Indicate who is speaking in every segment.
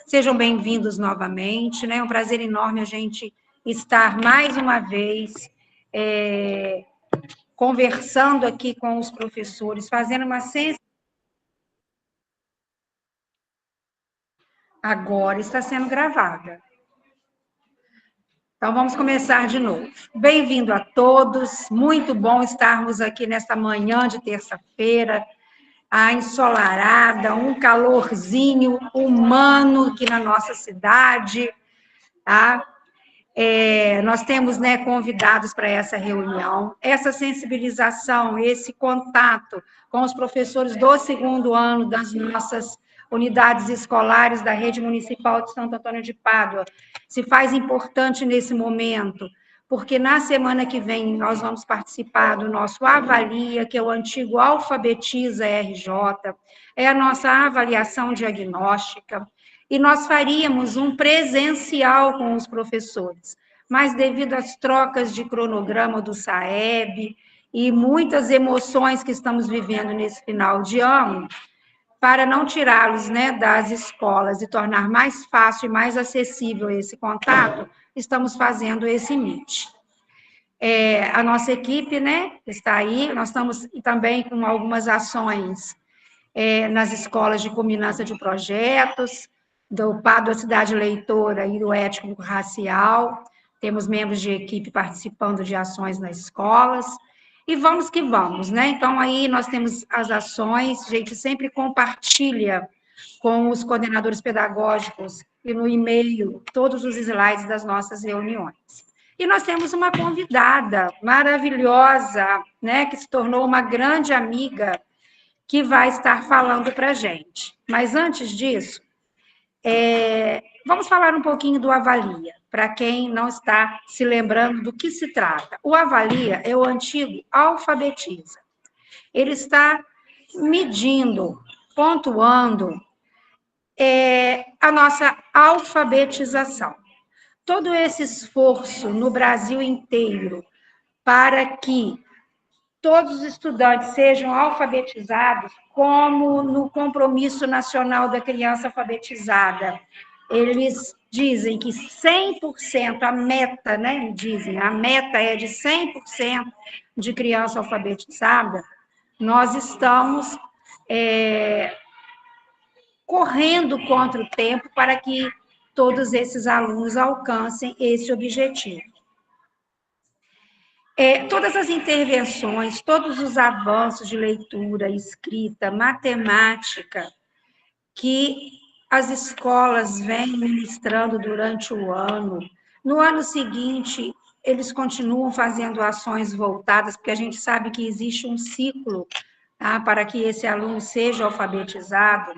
Speaker 1: Sejam bem-vindos novamente, né? É um prazer enorme a gente estar mais uma vez conversando aqui com os professores, fazendo uma sensibilização. Agora está sendo gravada. Então, vamos começar de novo. Bem-vindo a todos, muito bom estarmos aqui nesta manhã de terça-feira, ensolarada, um calorzinho humano aqui na nossa cidade, tá? Nós temos, né, convidados para essa reunião, essa sensibilização, esse contato com os professores do segundo ano das nossas unidades escolares da Rede Municipal de Santo Antônio de Pádua, se faz importante nesse momento, porque na semana que vem nós vamos participar do nosso Avalia, que é o antigo Alfabetiza RJ, é a nossa avaliação diagnóstica, e nós faríamos um presencial com os professores, mas devido às trocas de cronograma do SAEB e muitas emoções que estamos vivendo nesse final de ano, para não tirá-los, né, das escolas e tornar mais fácil e mais acessível esse contato, estamos fazendo esse Meet. A nossa equipe, né, está aí, nós estamos também com algumas ações nas escolas de culminância de projetos, do Pádua Cidade Leitora e do Ético Racial, temos membros de equipe participando de ações nas escolas, e vamos que vamos, né? Então, aí nós temos as ações, a gente sempre compartilha com os coordenadores pedagógicos e no e-mail todos os slides das nossas reuniões. E nós temos uma convidada maravilhosa, né, que se tornou uma grande amiga, que vai estar falando para a gente. Mas antes disso, vamos falar um pouquinho do Avalia, para quem não está se lembrando do que se trata. O Avalia é o antigo Alfabetiza. Ele está medindo, pontuando a nossa alfabetização. Todo esse esforço no Brasil inteiro para que todos os estudantes sejam alfabetizados, como no Compromisso Nacional da Criança Alfabetizada. Eles dizem que 100%, a meta, né? Dizem, a meta é de 100% de criança alfabetizada. Nós estamos correndo contra o tempo para que todos esses alunos alcancem esse objetivo. Todas as intervenções, todos os avanços de leitura, escrita, matemática, que as escolas vêm ministrando durante o ano, no ano seguinte, eles continuam fazendo ações voltadas, porque a gente sabe que existe um ciclo, tá, para que esse aluno seja alfabetizado.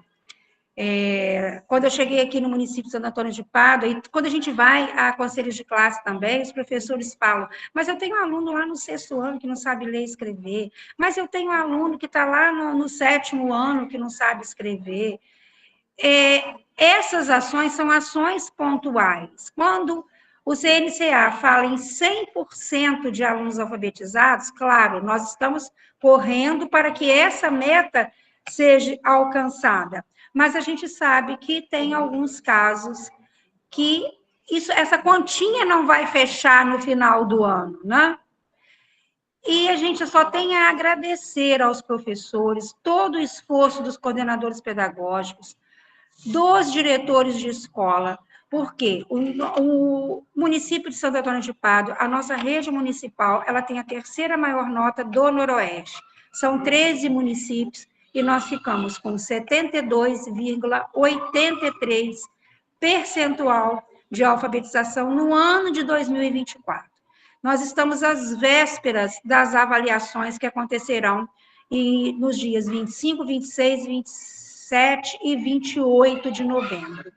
Speaker 1: Quando eu cheguei aqui no município de Santo Antônio de Pádua, e quando a gente vai a conselhos de classe também, os professores falam, mas eu tenho um aluno lá no 6º ano que não sabe ler e escrever, mas eu tenho um aluno que está lá no 7º ano que não sabe escrever. Essas ações são ações pontuais. Quando o CNCA fala em 100% de alunos alfabetizados, claro, nós estamos correndo para que essa meta seja alcançada. Mas a gente sabe que tem alguns casos que essa continha não vai fechar no final do ano, né? E a gente só tem a agradecer aos professores, todo o esforço dos coordenadores pedagógicos, dos diretores de escola, porque o município de Santo Antônio de Pádua, a nossa rede municipal, ela tem a 3ª maior nota do Noroeste. São 13 municípios e nós ficamos com 72,83% de alfabetização no ano de 2024. Nós estamos às vésperas das avaliações que acontecerão nos dias 25, 26, 27 e 28 de novembro.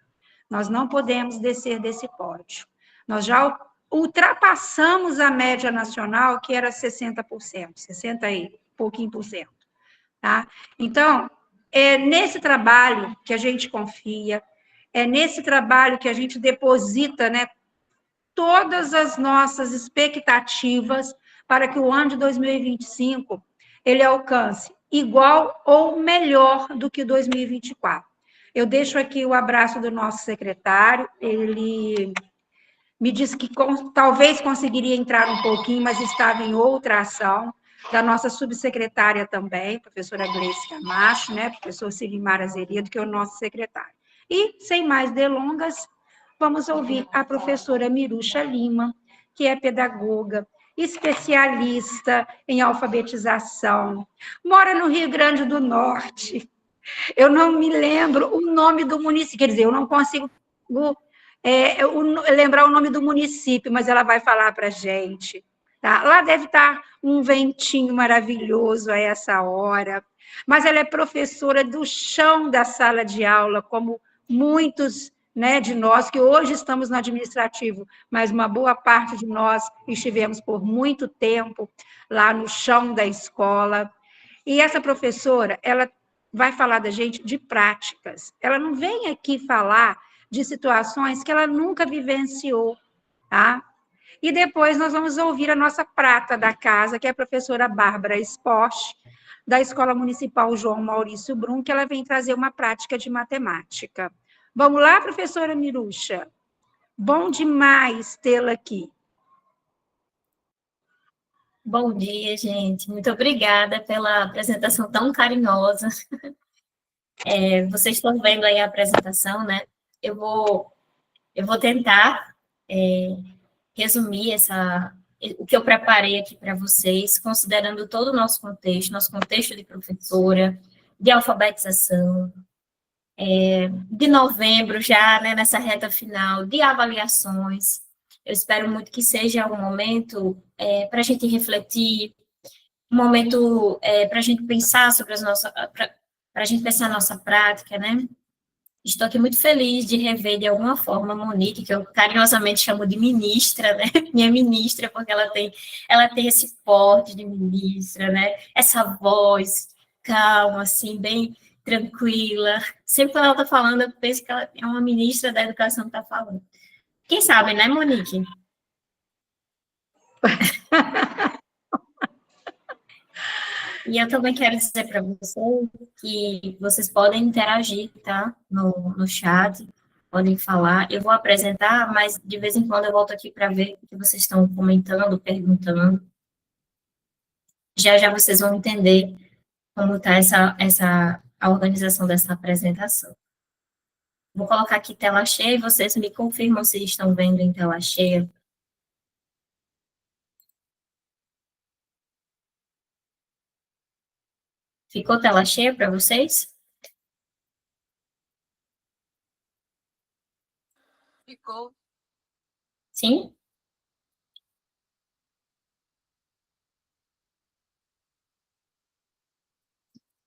Speaker 1: Nós não podemos descer desse pódio. Nós já ultrapassamos a média nacional, que era 60%, 60 e pouquinho por cento. Tá? Então, é nesse trabalho que a gente confia, é nesse trabalho que a gente deposita, né, todas as nossas expectativas para que o ano de 2025 ele alcance igual ou melhor do que 2024. Eu deixo aqui o abraço do nosso secretário, ele me disse que talvez conseguiria entrar um pouquinho, mas estava em outra ação, da nossa subsecretária também, professora Gleice Camacho, né, professor Silimar Azeredo, que é o nosso secretário. E, sem mais delongas, vamos ouvir a professora Mirucha Lima, que é pedagoga, especialista em alfabetização, mora no Rio Grande do Norte. Eu não me lembro o nome do município, quer dizer, eu não consigo lembrar o nome do município, mas ela vai falar para a gente. Tá? Lá deve estar um ventinho maravilhoso a essa hora, mas ela é professora do chão da sala de aula, como muitos, né, de nós que hoje estamos no administrativo, mas uma boa parte de nós estivemos por muito tempo lá no chão da escola. E essa professora, ela vai falar da gente de práticas. Ela não vem aqui falar de situações que ela nunca vivenciou, tá? E depois nós vamos ouvir a nossa prata da casa, que é a professora Bárbara Sport, da Escola Municipal João Maurício Brum, que ela vem trazer uma prática de matemática. Vamos lá, professora Mirucha? Bom demais tê-la aqui.
Speaker 2: Bom dia, gente. Muito obrigada pela apresentação tão carinhosa. Vocês estão vendo aí a apresentação, né? Eu vou tentar resumir o que eu preparei aqui para vocês, considerando todo o nosso contexto de professora, de alfabetização, de novembro já, né, nessa reta final, de avaliações. Eu espero muito que seja um momento para a gente refletir, um momento para a gente pensar sobre para a gente pensar a nossa prática, né? Estou aqui muito feliz de rever, de alguma forma, a Monique, que eu carinhosamente chamo de ministra, né? Minha ministra, porque ela tem esse porte de ministra, né? Essa voz calma, assim, bem tranquila. Sempre quando ela está falando, eu penso que ela é uma ministra da educação que está falando. Quem sabe, né, Monique? E eu também quero dizer para vocês que vocês podem interagir, tá? No chat, podem falar. Eu vou apresentar, mas de vez em quando eu volto aqui para ver o que vocês estão comentando, perguntando. Já já vocês vão entender como está a organização dessa apresentação. Vou colocar aqui tela cheia e vocês me confirmam se estão vendo em tela cheia. Ficou tela cheia para vocês?
Speaker 3: Ficou.
Speaker 2: Sim?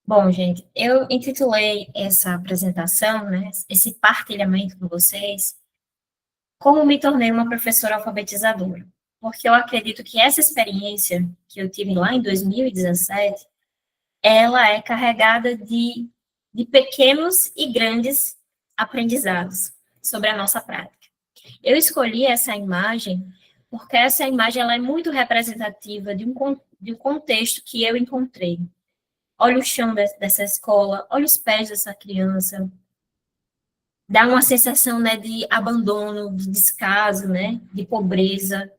Speaker 2: Bom, gente, eu intitulei essa apresentação, né, esse partilhamento com vocês, como me tornei uma professora alfabetizadora. Porque eu acredito que essa experiência que eu tive lá em 2017, ela é carregada de pequenos e grandes aprendizados sobre a nossa prática. Eu escolhi essa imagem porque essa imagem ela é muito representativa de um contexto que eu encontrei. Olha o chão dessa escola, olha os pés dessa criança. Dá uma sensação, né, de abandono, de descaso, né, de pobreza.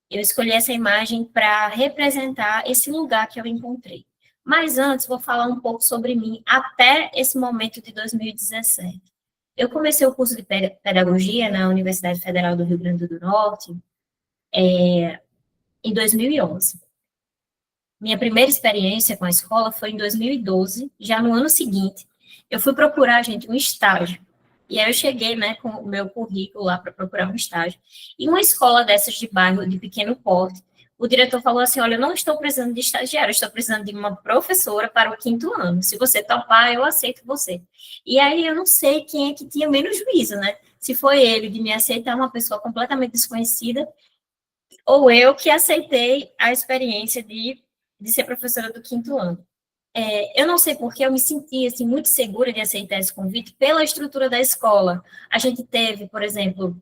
Speaker 2: Eu escolhi essa imagem para representar esse lugar que eu encontrei. Mas antes, vou falar um pouco sobre mim até esse momento de 2017. Eu comecei o curso de pedagogia na Universidade Federal do Rio Grande do Norte em 2011. Minha primeira experiência com a escola foi em 2012, já no ano seguinte. Eu fui procurar, gente, um estágio. E aí eu cheguei, né, com o meu currículo lá para procurar um estágio. E uma escola dessas de bairro, de pequeno porte, o diretor falou assim, olha, eu não estou precisando de estagiário, eu estou precisando de uma professora para o 5º ano. Se você topar, eu aceito você. E aí eu não sei quem é que tinha menos juízo, né? Se foi ele de me aceitar uma pessoa completamente desconhecida, ou eu que aceitei a experiência de ser professora do 5º ano. Eu não sei porque eu me senti assim, muito segura de aceitar esse convite pela estrutura da escola. A gente teve, por exemplo,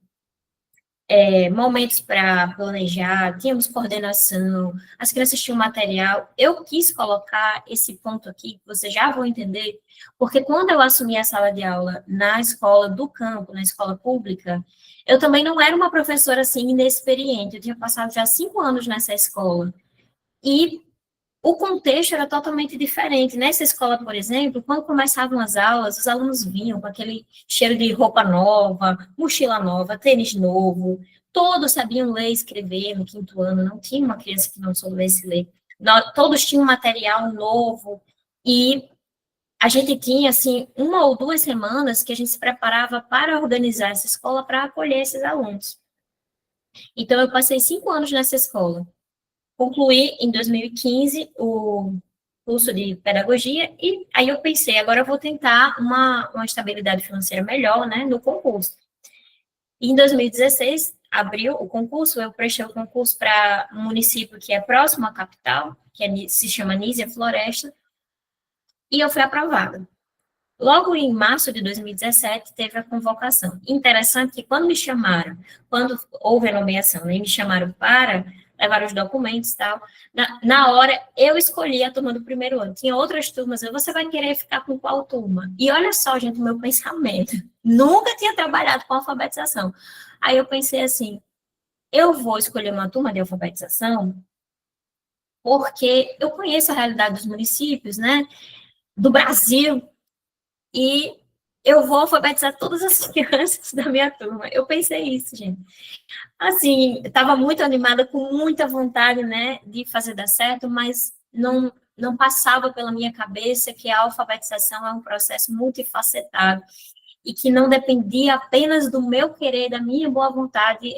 Speaker 2: momentos para planejar, tínhamos coordenação, as crianças tinham material. Eu quis colocar esse ponto aqui, que vocês já vão entender, porque quando eu assumi a sala de aula na escola do campo, na escola pública, eu também não era uma professora assim inexperiente, eu tinha passado já 5 anos nessa escola. E o contexto era totalmente diferente. Nessa escola, por exemplo, quando começavam as aulas, os alunos vinham com aquele cheiro de roupa nova, mochila nova, tênis novo, todos sabiam ler e escrever no 5º ano, não tinha uma criança que não soubesse ler. Todos tinham material novo, e a gente tinha, assim, 1 ou 2 semanas que a gente se preparava para organizar essa escola para acolher esses alunos. Então, eu passei 5 anos nessa escola. Concluí em 2015 o curso de pedagogia, e aí eu pensei, agora eu vou tentar uma estabilidade financeira melhor, né, no concurso. E em 2016, abriu o concurso, eu prestei o concurso para um município que é próximo à capital, se chama Nísia Floresta, e eu fui aprovada. Logo em março de 2017, teve a convocação. Interessante que quando me chamaram, quando houve a nomeação, né, me chamaram para levar os documentos e tal, na hora eu escolhi a turma do 1º ano. Tinha outras turmas, você vai querer ficar com qual turma? E olha só, gente, o meu pensamento. Nunca tinha trabalhado com alfabetização. Aí eu pensei assim, eu vou escolher uma turma de alfabetização porque eu conheço a realidade dos municípios, né, do Brasil, e eu vou alfabetizar todas as crianças da minha turma. Eu pensei isso, gente. Assim, estava muito animada, com muita vontade, né, de fazer dar certo, mas não passava pela minha cabeça que a alfabetização é um processo multifacetado e que não dependia apenas do meu querer, da minha boa vontade,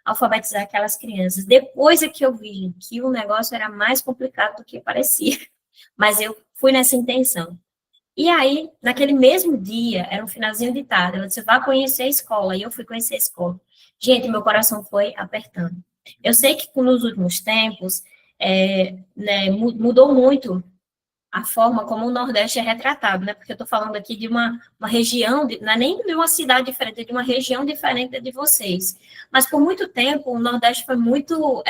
Speaker 2: alfabetizar aquelas crianças. Depois é que eu vi que o negócio era mais complicado do que parecia, mas eu fui nessa intenção. E aí, naquele mesmo dia, era um finalzinho de tarde, ela disse, vá conhecer a escola, e eu fui conhecer a escola. Gente, meu coração foi apertando. Eu sei que nos últimos tempos, né, mudou muito a forma como o Nordeste é retratado, né, porque eu estou falando aqui de uma região, não é nem de uma cidade diferente, é de uma região diferente de vocês. Mas por muito tempo, o Nordeste foi muito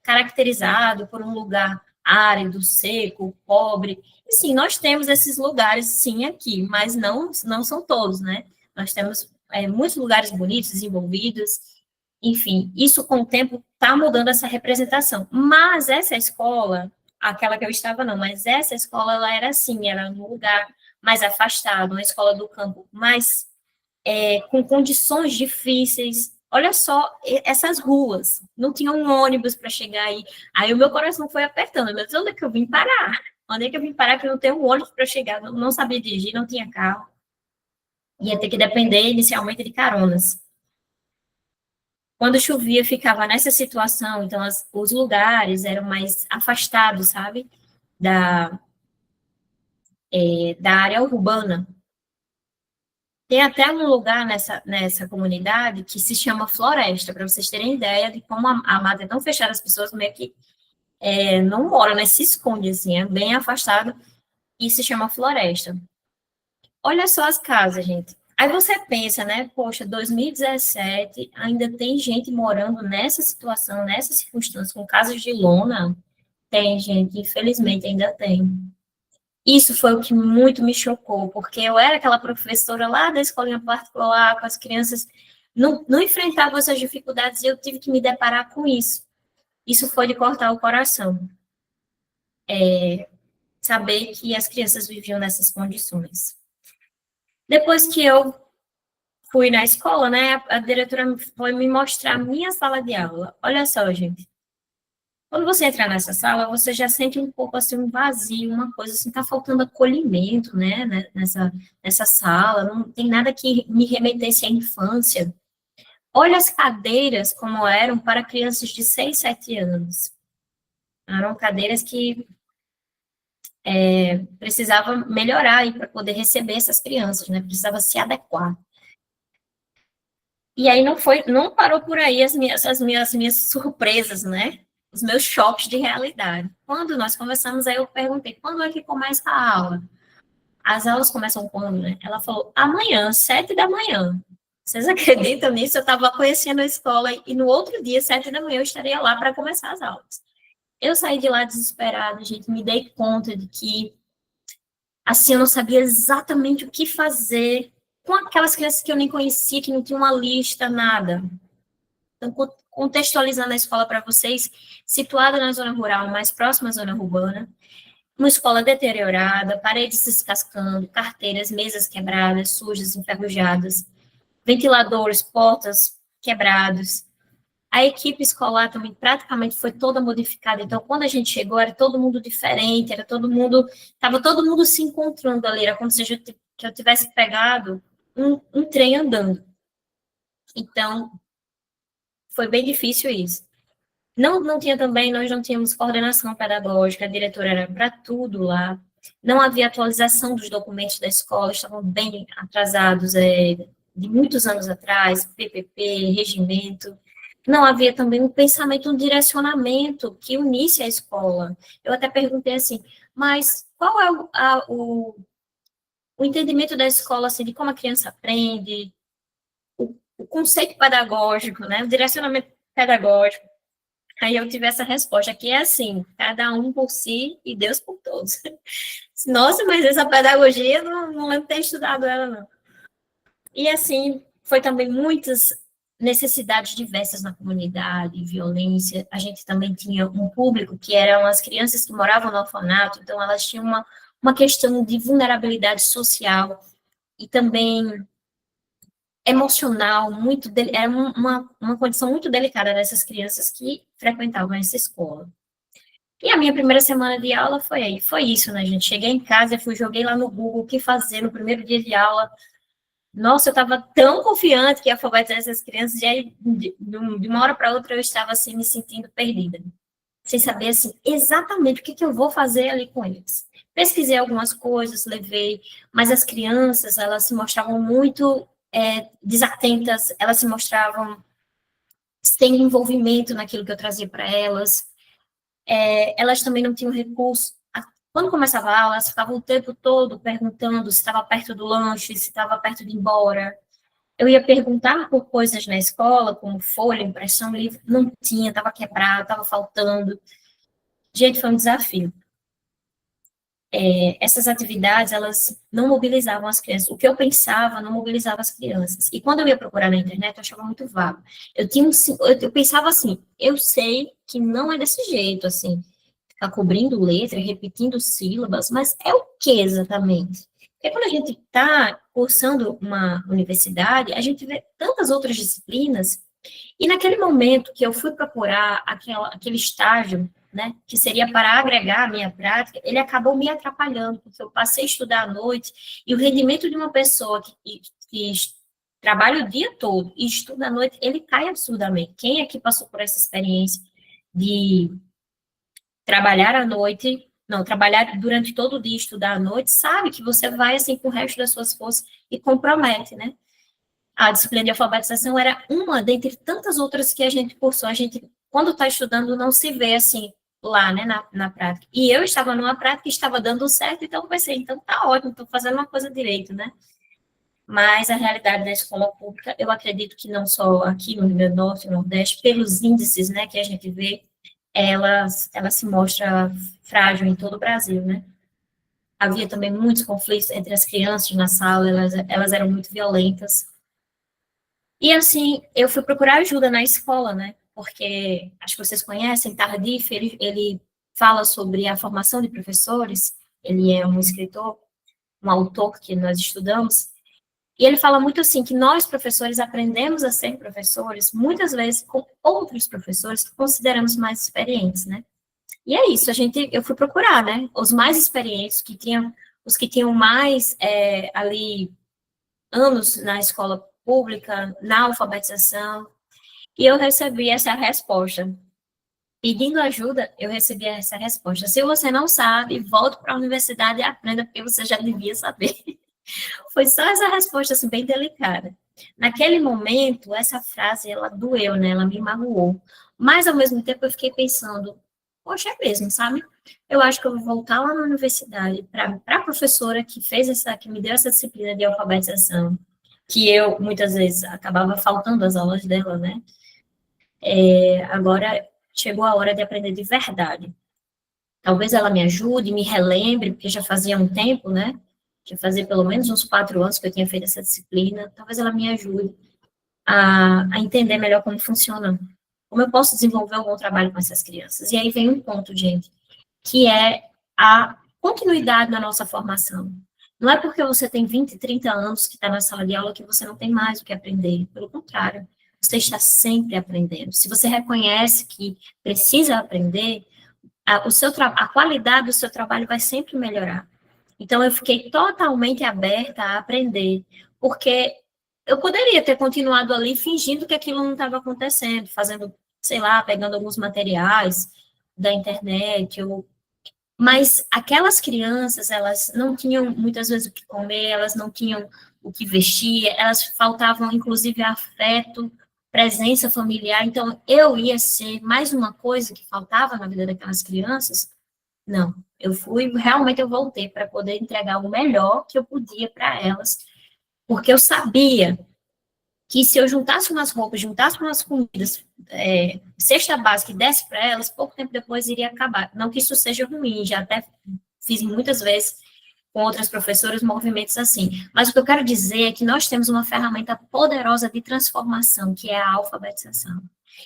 Speaker 2: caracterizado por um lugar árido, seco, pobre. E sim, nós temos esses lugares, sim, aqui, mas não são todos, né? Nós temos muitos lugares bonitos, desenvolvidos, enfim, isso com o tempo está mudando essa representação. Mas essa escola, aquela que eu estava não, mas essa escola, ela era assim, era num lugar mais afastado, uma escola do campo, mais com condições difíceis. Olha só essas ruas, não tinha um ônibus para chegar aí. Aí o meu coração foi apertando, meu Deus, onde é que eu vim parar? Onde é que eu vim parar que eu não tenho um ônibus para chegar? Não sabia dirigir, não tinha carro. Ia ter que depender inicialmente de caronas. Quando chovia, ficava nessa situação, então os lugares eram mais afastados, sabe? Da área urbana. Tem até um lugar nessa comunidade que se chama Floresta, para vocês terem ideia de como a mata é tão fechada, as pessoas meio que não moram, né? Se esconde, assim, é bem afastado, e se chama Floresta. Olha só as casas, gente. Aí você pensa, né? Poxa, 2017, ainda tem gente morando nessa situação, nessa circunstância, com casas de lona? Tem, gente, infelizmente ainda tem. Isso foi o que muito me chocou, porque eu era aquela professora lá da escolinha particular, com as crianças, não enfrentava essas dificuldades, e eu tive que me deparar com isso. Isso foi de cortar o coração. Saber que as crianças viviam nessas condições. Depois que eu fui na escola, né, a diretora foi me mostrar a minha sala de aula. Olha só, gente. Quando você entra nessa sala, você já sente um pouco assim um vazio, uma coisa assim, tá faltando acolhimento, né, nessa sala, não tem nada que me remetesse à infância. Olha as cadeiras como eram para crianças de 6, 7 anos. Eram cadeiras que precisava melhorar para poder receber essas crianças, né, precisava se adequar. E aí não parou por aí as minhas surpresas, né? Os meus choques de realidade. Quando nós conversamos, aí eu perguntei, quando é que começa a aula? As aulas começam quando, né? Ela falou, amanhã, 7 da manhã. Vocês acreditam nisso? Eu estava conhecendo a escola e no outro dia, 7 da manhã, eu estaria lá para começar as aulas. Eu saí de lá desesperada, gente, me dei conta de que, assim, eu não sabia exatamente o que fazer com aquelas crianças que eu nem conhecia, que não tinham uma lista, nada. Então, contextualizando a escola para vocês, situada na zona rural, mais próxima à zona urbana, uma escola deteriorada, paredes descascando, carteiras, mesas quebradas, sujas, enferrujadas, ventiladores, portas quebrados. A equipe escolar também praticamente foi toda modificada. Então, quando a gente chegou, era todo mundo diferente, era todo mundo, estava todo mundo se encontrando ali, era como se eu tivesse pegado um trem andando. Então, foi bem difícil isso. Não tinha também, nós não tínhamos coordenação pedagógica, a diretora era para tudo lá. Não havia atualização dos documentos da escola, estavam bem atrasados, de muitos anos atrás, PPP, regimento. Não havia também um pensamento, um direcionamento que unisse a escola. Eu até perguntei assim, mas qual é o entendimento da escola, assim, de como a criança aprende, o conceito pedagógico, né, o direcionamento pedagógico. Aí eu tive essa resposta, que é assim, cada um por si e Deus por todos. Nossa, mas essa pedagogia, não lembro de ter estudado ela, não. E assim, foi também muitas necessidades diversas na comunidade, violência. A gente também tinha um público que eram as crianças que moravam no orfanato, então elas tinham uma questão de vulnerabilidade social e também emocional, era uma condição muito delicada dessas crianças que frequentavam essa escola. E a minha primeira semana de aula foi isso, né, gente? Cheguei em casa, joguei lá no Google o que fazer no primeiro dia de aula. Nossa, eu estava tão confiante que ia alfabetizar essas crianças, e aí, de uma hora para outra, eu estava, assim, me sentindo perdida, sem saber, assim, exatamente o que eu vou fazer ali com eles. Pesquisei algumas coisas, levei, mas as crianças, elas se mostravam muito desatentas, elas se mostravam sem envolvimento naquilo que eu trazia para elas. Elas também não tinham recurso. Quando começava a aula, elas ficavam o tempo todo perguntando se estava perto do lanche, se estava perto de ir embora. Eu ia perguntar por coisas na escola, como folha, impressão livre, não tinha, estava quebrado, estava faltando. Gente, foi um desafio. Essas atividades, elas não mobilizavam as crianças. O que eu pensava não mobilizava as crianças. E quando eu ia procurar na internet, eu achava muito vago. Eu pensava assim, eu sei que não é desse jeito, assim, ficar cobrindo letra, repetindo sílabas, mas é o que exatamente? Porque quando a gente está cursando uma universidade, a gente vê tantas outras disciplinas, e naquele momento que eu fui procurar aquele estágio, né, que seria para agregar a minha prática, ele acabou me atrapalhando, porque eu passei a estudar à noite, e o rendimento de uma pessoa que trabalha o dia todo e estuda à noite, ele cai absurdamente. Quem aqui passou por essa experiência de trabalhar à noite, não, trabalhar durante todo o dia e estudar à noite, sabe que você vai, assim, com o resto das suas forças e compromete, né? A disciplina de alfabetização era uma dentre tantas outras que a gente cursou. A gente, quando está estudando, não se vê, assim, lá, né, na prática. E eu estava numa prática e estava dando certo, então eu pensei, então tá ótimo, estou fazendo uma coisa direito, né? Mas a realidade da escola pública, eu acredito que não só aqui no Rio Grande do Norte, no Nordeste, pelos índices, né, que a gente vê, ela se mostra frágil em todo o Brasil, né? Havia também muitos conflitos entre as crianças na sala, elas eram muito violentas. E, assim, eu fui procurar ajuda na escola, né? Porque, acho que vocês conhecem, Tardif, ele fala sobre a formação de professores, ele é um escritor, um autor que nós estudamos, e ele fala muito assim, que nós, professores, aprendemos a ser professores, muitas vezes com outros professores que consideramos mais experientes, né? E é isso, eu fui procurar, né? Os mais experientes, os que tinham mais, ali, anos na escola pública, na alfabetização, e eu recebi essa resposta. Pedindo ajuda, eu recebi essa resposta. Se você não sabe, volte para a universidade e aprenda, porque você já devia saber. Foi só essa resposta, assim, bem delicada. Naquele momento, essa frase, ela doeu, né? Ela me magoou. Mas, ao mesmo tempo, eu fiquei pensando, poxa, é mesmo, sabe? Eu acho que eu vou voltar lá na universidade para a professora que me deu essa disciplina de alfabetização, que eu, muitas vezes, acabava faltando as aulas dela, né? Agora chegou a hora de aprender de verdade. Talvez ela me ajude, me relembre, porque já fazia um tempo, né? Já fazia pelo menos uns 4 anos que eu tinha feito essa disciplina. Talvez ela me ajude a entender melhor como funciona, como eu posso desenvolver um bom trabalho com essas crianças. E aí vem um ponto, gente, que é a continuidade na nossa formação. Não é porque você tem 20, 30 anos que está na sala de aula que você não tem mais o que aprender. Pelo contrário, você está sempre aprendendo. Se você reconhece que precisa aprender, a qualidade do seu trabalho vai sempre melhorar. Então, eu fiquei totalmente aberta a aprender, porque eu poderia ter continuado ali fingindo que aquilo não estava acontecendo, fazendo, sei lá, pegando alguns materiais da internet, mas aquelas crianças, elas não tinham muitas vezes o que comer, elas não tinham o que vestir, elas faltavam, inclusive, afeto, presença familiar. Então, eu ia ser mais uma coisa que faltava na vida daquelas crianças? Não. Realmente eu voltei para poder entregar o melhor que eu podia para elas, porque eu sabia que se eu juntasse umas roupas, juntasse umas comidas, cesta básica e desse para elas, pouco tempo depois iria acabar. Não que isso seja ruim, já até fiz muitas vezes com outras professoras movimentos assim. Mas o que eu quero dizer é que nós temos uma ferramenta poderosa de transformação, que é a alfabetização.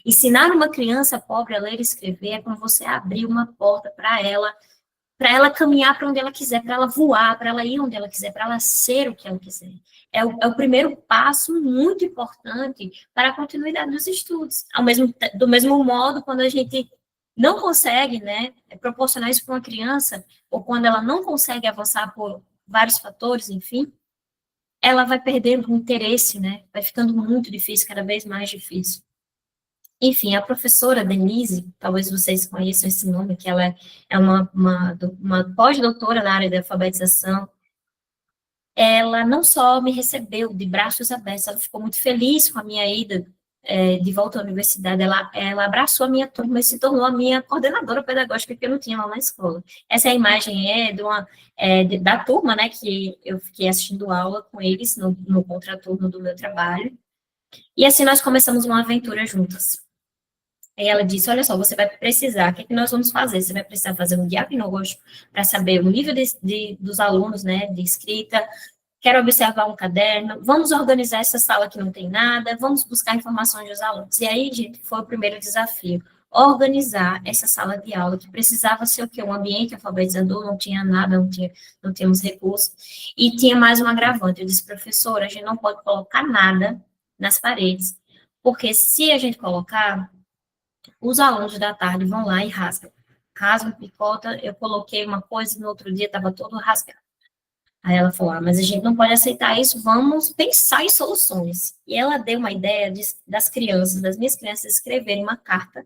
Speaker 2: Ensinar uma criança pobre a ler e escrever é como você abrir uma porta para ela caminhar para onde ela quiser, para ela voar, para ela ir onde ela quiser, para ela ser o que ela quiser. É o primeiro passo muito importante para a continuidade dos estudos. Do mesmo modo, quando a gente não consegue, né, proporcionar isso para uma criança, ou quando ela não consegue avançar por vários fatores, enfim, ela vai perdendo o interesse, né, vai ficando muito difícil, cada vez mais difícil. Enfim, a professora Denise, talvez vocês conheçam esse nome, que ela é uma pós-doutora na área de alfabetização. Ela não só me recebeu de braços abertos, ela ficou muito feliz com a minha ida de volta à universidade. Ela abraçou a minha turma e se tornou a minha coordenadora pedagógica que eu não tinha lá na escola. Essa imagem da turma, né, que eu fiquei assistindo aula com eles no contraturno do meu trabalho. E assim nós começamos uma aventura juntas. Aí ela disse, olha só, você vai precisar, o que é que nós vamos fazer? Você vai precisar fazer um diagnóstico para saber o nível dos alunos, né, de escrita, quero observar um caderno, vamos organizar essa sala que não tem nada, vamos buscar informações dos alunos. E aí, gente, foi o primeiro desafio, organizar essa sala de aula, que precisava ser o quê? Um ambiente alfabetizador, não tinha nada, não tínhamos recursos, e tinha mais um agravante. Eu disse, professora, a gente não pode colocar nada nas paredes, porque se a gente colocar, os alunos da tarde vão lá e rasgam. Rasgam, picota, eu coloquei uma coisa e no outro dia estava todo rasgado. Aí ela falou, mas a gente não pode aceitar isso, vamos pensar em soluções. E ela deu uma ideia das minhas crianças, escreverem uma carta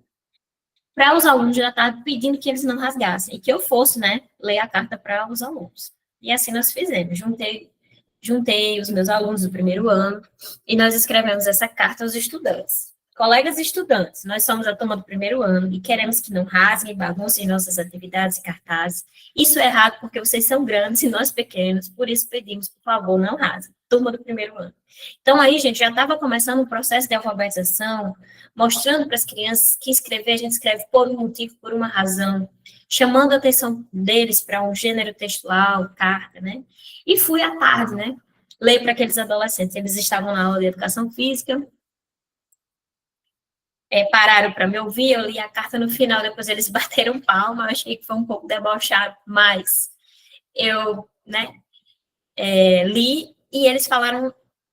Speaker 2: para os alunos da tarde pedindo que eles não rasgassem, e que eu fosse, né, ler a carta para os alunos. E assim nós fizemos, juntei os meus alunos do primeiro ano, e nós escrevemos essa carta aos estudantes. Colegas estudantes, nós somos a turma do primeiro ano e queremos que não rasguem, baguncem nossas atividades e cartazes. Isso é errado porque vocês são grandes e nós pequenos, por isso pedimos, por favor, não rasguem. Turma do primeiro ano. Então, aí, gente, já estava começando um processo de alfabetização, mostrando para as crianças que escrever, a gente escreve por um motivo, por uma razão, chamando a atenção deles para um gênero textual, carta, né? E fui à tarde, né? Ler para aqueles adolescentes. Eles estavam na aula de educação física, pararam para me ouvir, eu li a carta no final, depois eles bateram palma, eu achei que foi um pouco debochado, mas eu, né, li e eles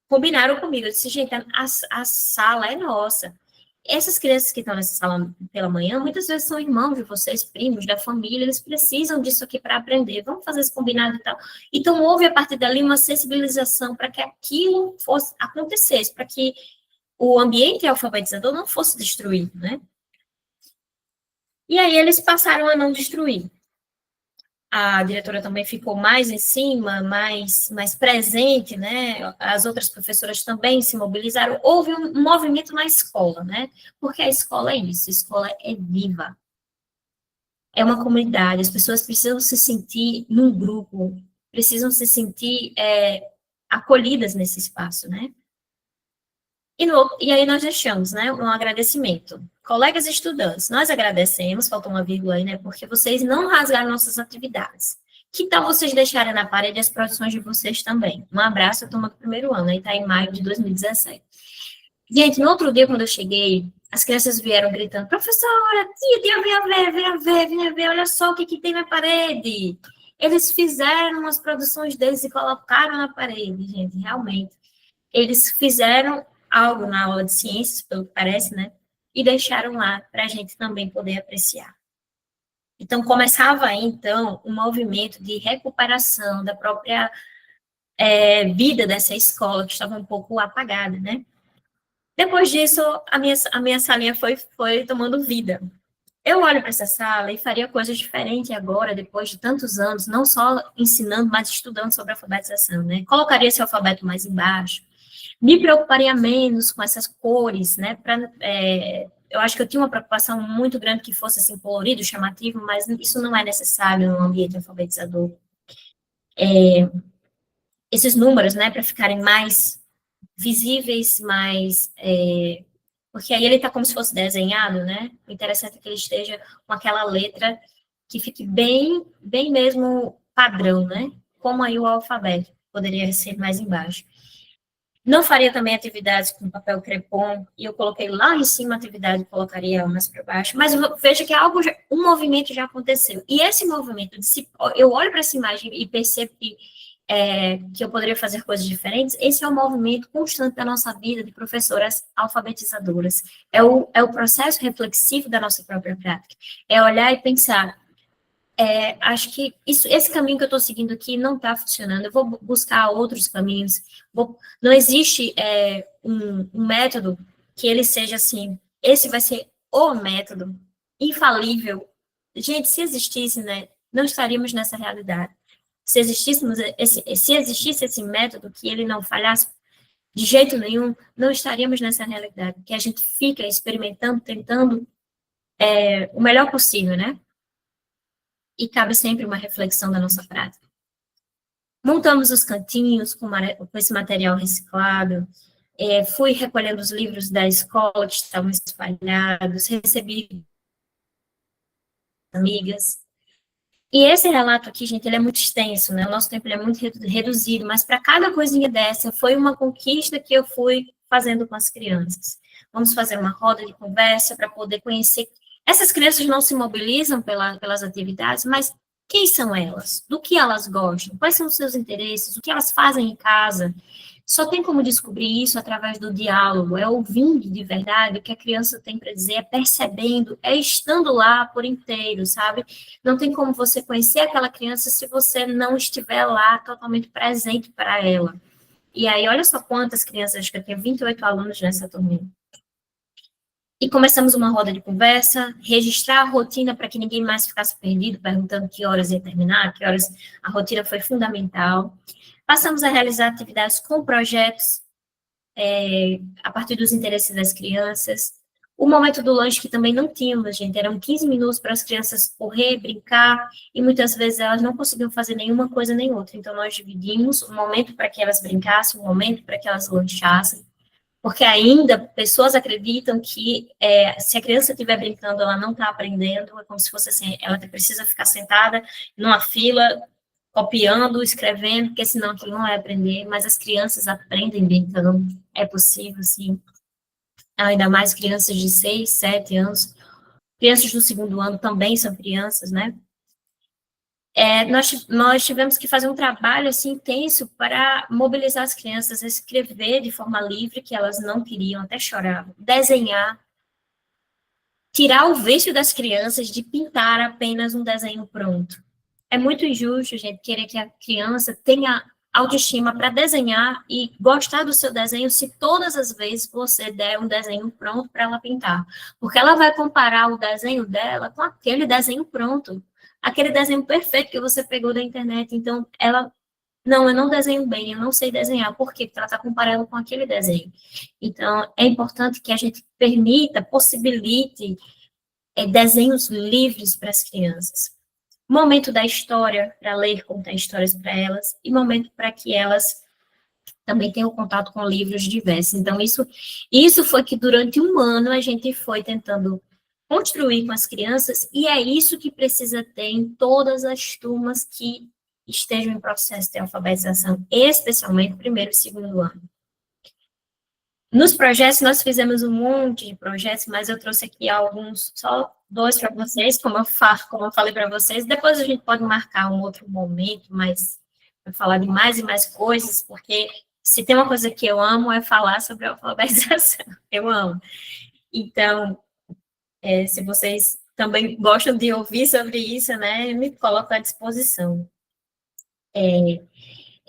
Speaker 2: combinaram comigo, eu disse, gente, a sala é nossa. Essas crianças que estão nessa sala pela manhã, muitas vezes são irmãos de vocês, primos, da família, eles precisam disso aqui para aprender, vamos fazer esse combinado e tal. Então, houve a partir dali uma sensibilização para que aquilo acontecesse, para que o ambiente alfabetizador não fosse destruído, né? E aí eles passaram a não destruir. A diretora também ficou mais em cima, mais presente, né? As outras professoras também se mobilizaram. Houve um movimento na escola, né? Porque a escola é isso, a escola é viva. É uma comunidade, as pessoas precisam se sentir num grupo, precisam se sentir acolhidas nesse espaço, né? E aí nós deixamos, né, um agradecimento. Colegas estudantes, nós agradecemos, faltou uma vírgula aí, né, porque vocês não rasgaram nossas atividades. Que tal vocês deixarem na parede as produções de vocês também? Um abraço, turma do primeiro ano, aí está em maio de 2017. Gente, no outro dia, quando eu cheguei, as crianças vieram gritando, professora, tia, venha ver, olha só o que tem na parede. Eles fizeram as produções deles e colocaram na parede, gente, realmente. Eles fizeram algo na aula de ciências, pelo que parece, né? E deixaram lá para a gente também poder apreciar. Então, começava aí, então, um movimento de recuperação da própria vida dessa escola, que estava um pouco apagada, né? Depois disso, a minha salinha foi tomando vida. Eu olho para essa sala e faria coisas diferentes agora, depois de tantos anos, não só ensinando, mas estudando sobre alfabetização, né? Colocaria esse alfabeto mais embaixo, me preocuparia menos com essas cores, né? Eu acho que eu tinha uma preocupação muito grande que fosse assim colorido, chamativo, mas isso não é necessário no ambiente alfabetizador. Esses números, né, para ficarem mais visíveis, porque aí ele está como se fosse desenhado, né? O interessante é que ele esteja com aquela letra que fique bem mesmo padrão, né? Como aí o alfabeto poderia ser mais embaixo. Não faria também atividades com papel crepom, e eu coloquei lá em cima a atividade, colocaria mais para baixo, mas veja que um movimento já aconteceu. E esse movimento, eu olho para essa imagem e percebo que eu poderia fazer coisas diferentes, esse é um movimento constante da nossa vida de professoras alfabetizadoras. É o processo reflexivo da nossa própria prática. É olhar e pensar, acho que esse caminho que eu estou seguindo aqui não está funcionando, eu vou buscar outros caminhos. Não existe um método que ele seja assim, esse vai ser o método infalível. Gente, se existisse, né, não estaríamos nessa realidade. Se existisse esse método que ele não falhasse de jeito nenhum, não estaríamos nessa realidade, que a gente fica experimentando, tentando o melhor possível, né? E cabe sempre uma reflexão da nossa prática. Montamos os cantinhos com esse material reciclado, fui recolhendo os livros da escola que estavam espalhados, recebi amigas. E esse relato aqui, gente, ele é muito extenso, né? O nosso tempo ele é muito reduzido, mas para cada coisinha dessa, foi uma conquista que eu fui fazendo com as crianças. Vamos fazer uma roda de conversa para poder conhecer. Essas crianças não se mobilizam pelas atividades, mas quem são elas? Do que elas gostam? Quais são os seus interesses? O que elas fazem em casa? Só tem como descobrir isso através do diálogo, é ouvindo de verdade o que a criança tem para dizer, é percebendo, é estando lá por inteiro, sabe? Não tem como você conhecer aquela criança se você não estiver lá totalmente presente para ela. E aí, olha só quantas crianças, acho que eu tenho 28 alunos nessa turminha. E começamos uma roda de conversa, registrar a rotina para que ninguém mais ficasse perdido, perguntando que horas ia terminar, que horas a rotina foi fundamental. Passamos a realizar atividades com projetos, a partir dos interesses das crianças. O momento do lanche, que também não tínhamos, gente, eram 15 minutos para as crianças correr, brincar, e muitas vezes elas não conseguiam fazer nenhuma coisa nem outra. Então, nós dividimos um momento para que elas brincassem, um momento para que elas lanchassem, porque ainda pessoas acreditam que se a criança estiver brincando, ela não está aprendendo, é como se fosse assim, ela precisa ficar sentada numa fila, copiando, escrevendo, porque senão aquilo não é aprender, mas as crianças aprendem brincando, é possível, sim. Ainda mais crianças de 6, 7 anos, crianças do segundo ano também são crianças, né? Nós tivemos que fazer um trabalho assim intenso para mobilizar as crianças a escrever de forma livre, que elas não queriam, até choravam, desenhar, tirar o vício das crianças de pintar apenas um desenho pronto. É muito injusto, gente, querer que a criança tenha autoestima para desenhar e gostar do seu desenho se todas as vezes você der um desenho pronto para ela pintar. Porque ela vai comparar o desenho dela com aquele desenho pronto, aquele desenho perfeito que você pegou da internet. Então, não, eu não desenho bem, eu não sei desenhar. Por quê? Porque ela está comparando com aquele desenho. Então, é importante que a gente possibilite desenhos livres para as crianças. Momento da história, para ler, contar histórias para elas, e momento para que elas também tenho contato com livros diversos. Então, isso foi que durante um ano a gente foi tentando construir com as crianças, e é isso que precisa ter em todas as turmas que estejam em processo de alfabetização, especialmente primeiro e segundo ano. Nos projetos, nós fizemos um monte de projetos, mas eu trouxe aqui alguns, só 2 para vocês, como eu falei para vocês. Depois a gente pode marcar um outro momento, mas para falar de mais e mais coisas, porque se tem uma coisa que eu amo é falar sobre a alfabetização. Eu amo. Então, se vocês também gostam de ouvir sobre isso, né, me coloco à disposição.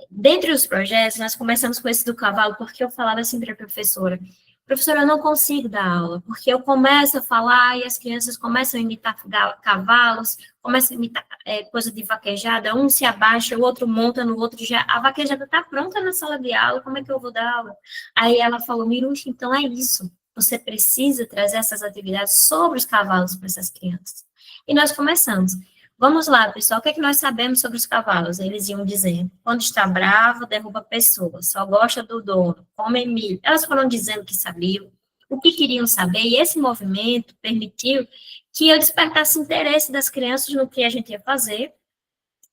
Speaker 2: Dentre os projetos, nós começamos com esse do cavalo, porque eu falava assim para a professora, eu não consigo dar aula, porque eu começo a falar e as crianças começam a imitar cavalos, começam a imitar coisa de vaquejada, um se abaixa, o outro monta no outro, já a vaquejada está pronta na sala de aula, como é que eu vou dar aula? Aí ela falou, Miruxa, então é isso, você precisa trazer essas atividades sobre os cavalos para essas crianças. E nós começamos. Vamos lá, pessoal, o que é que nós sabemos sobre os cavalos? Eles iam dizendo, quando está bravo, derruba pessoas, só gosta do dono, come milho. Elas foram dizendo que sabiam, o que queriam saber, e esse movimento permitiu que eu despertasse interesse das crianças no que a gente ia fazer,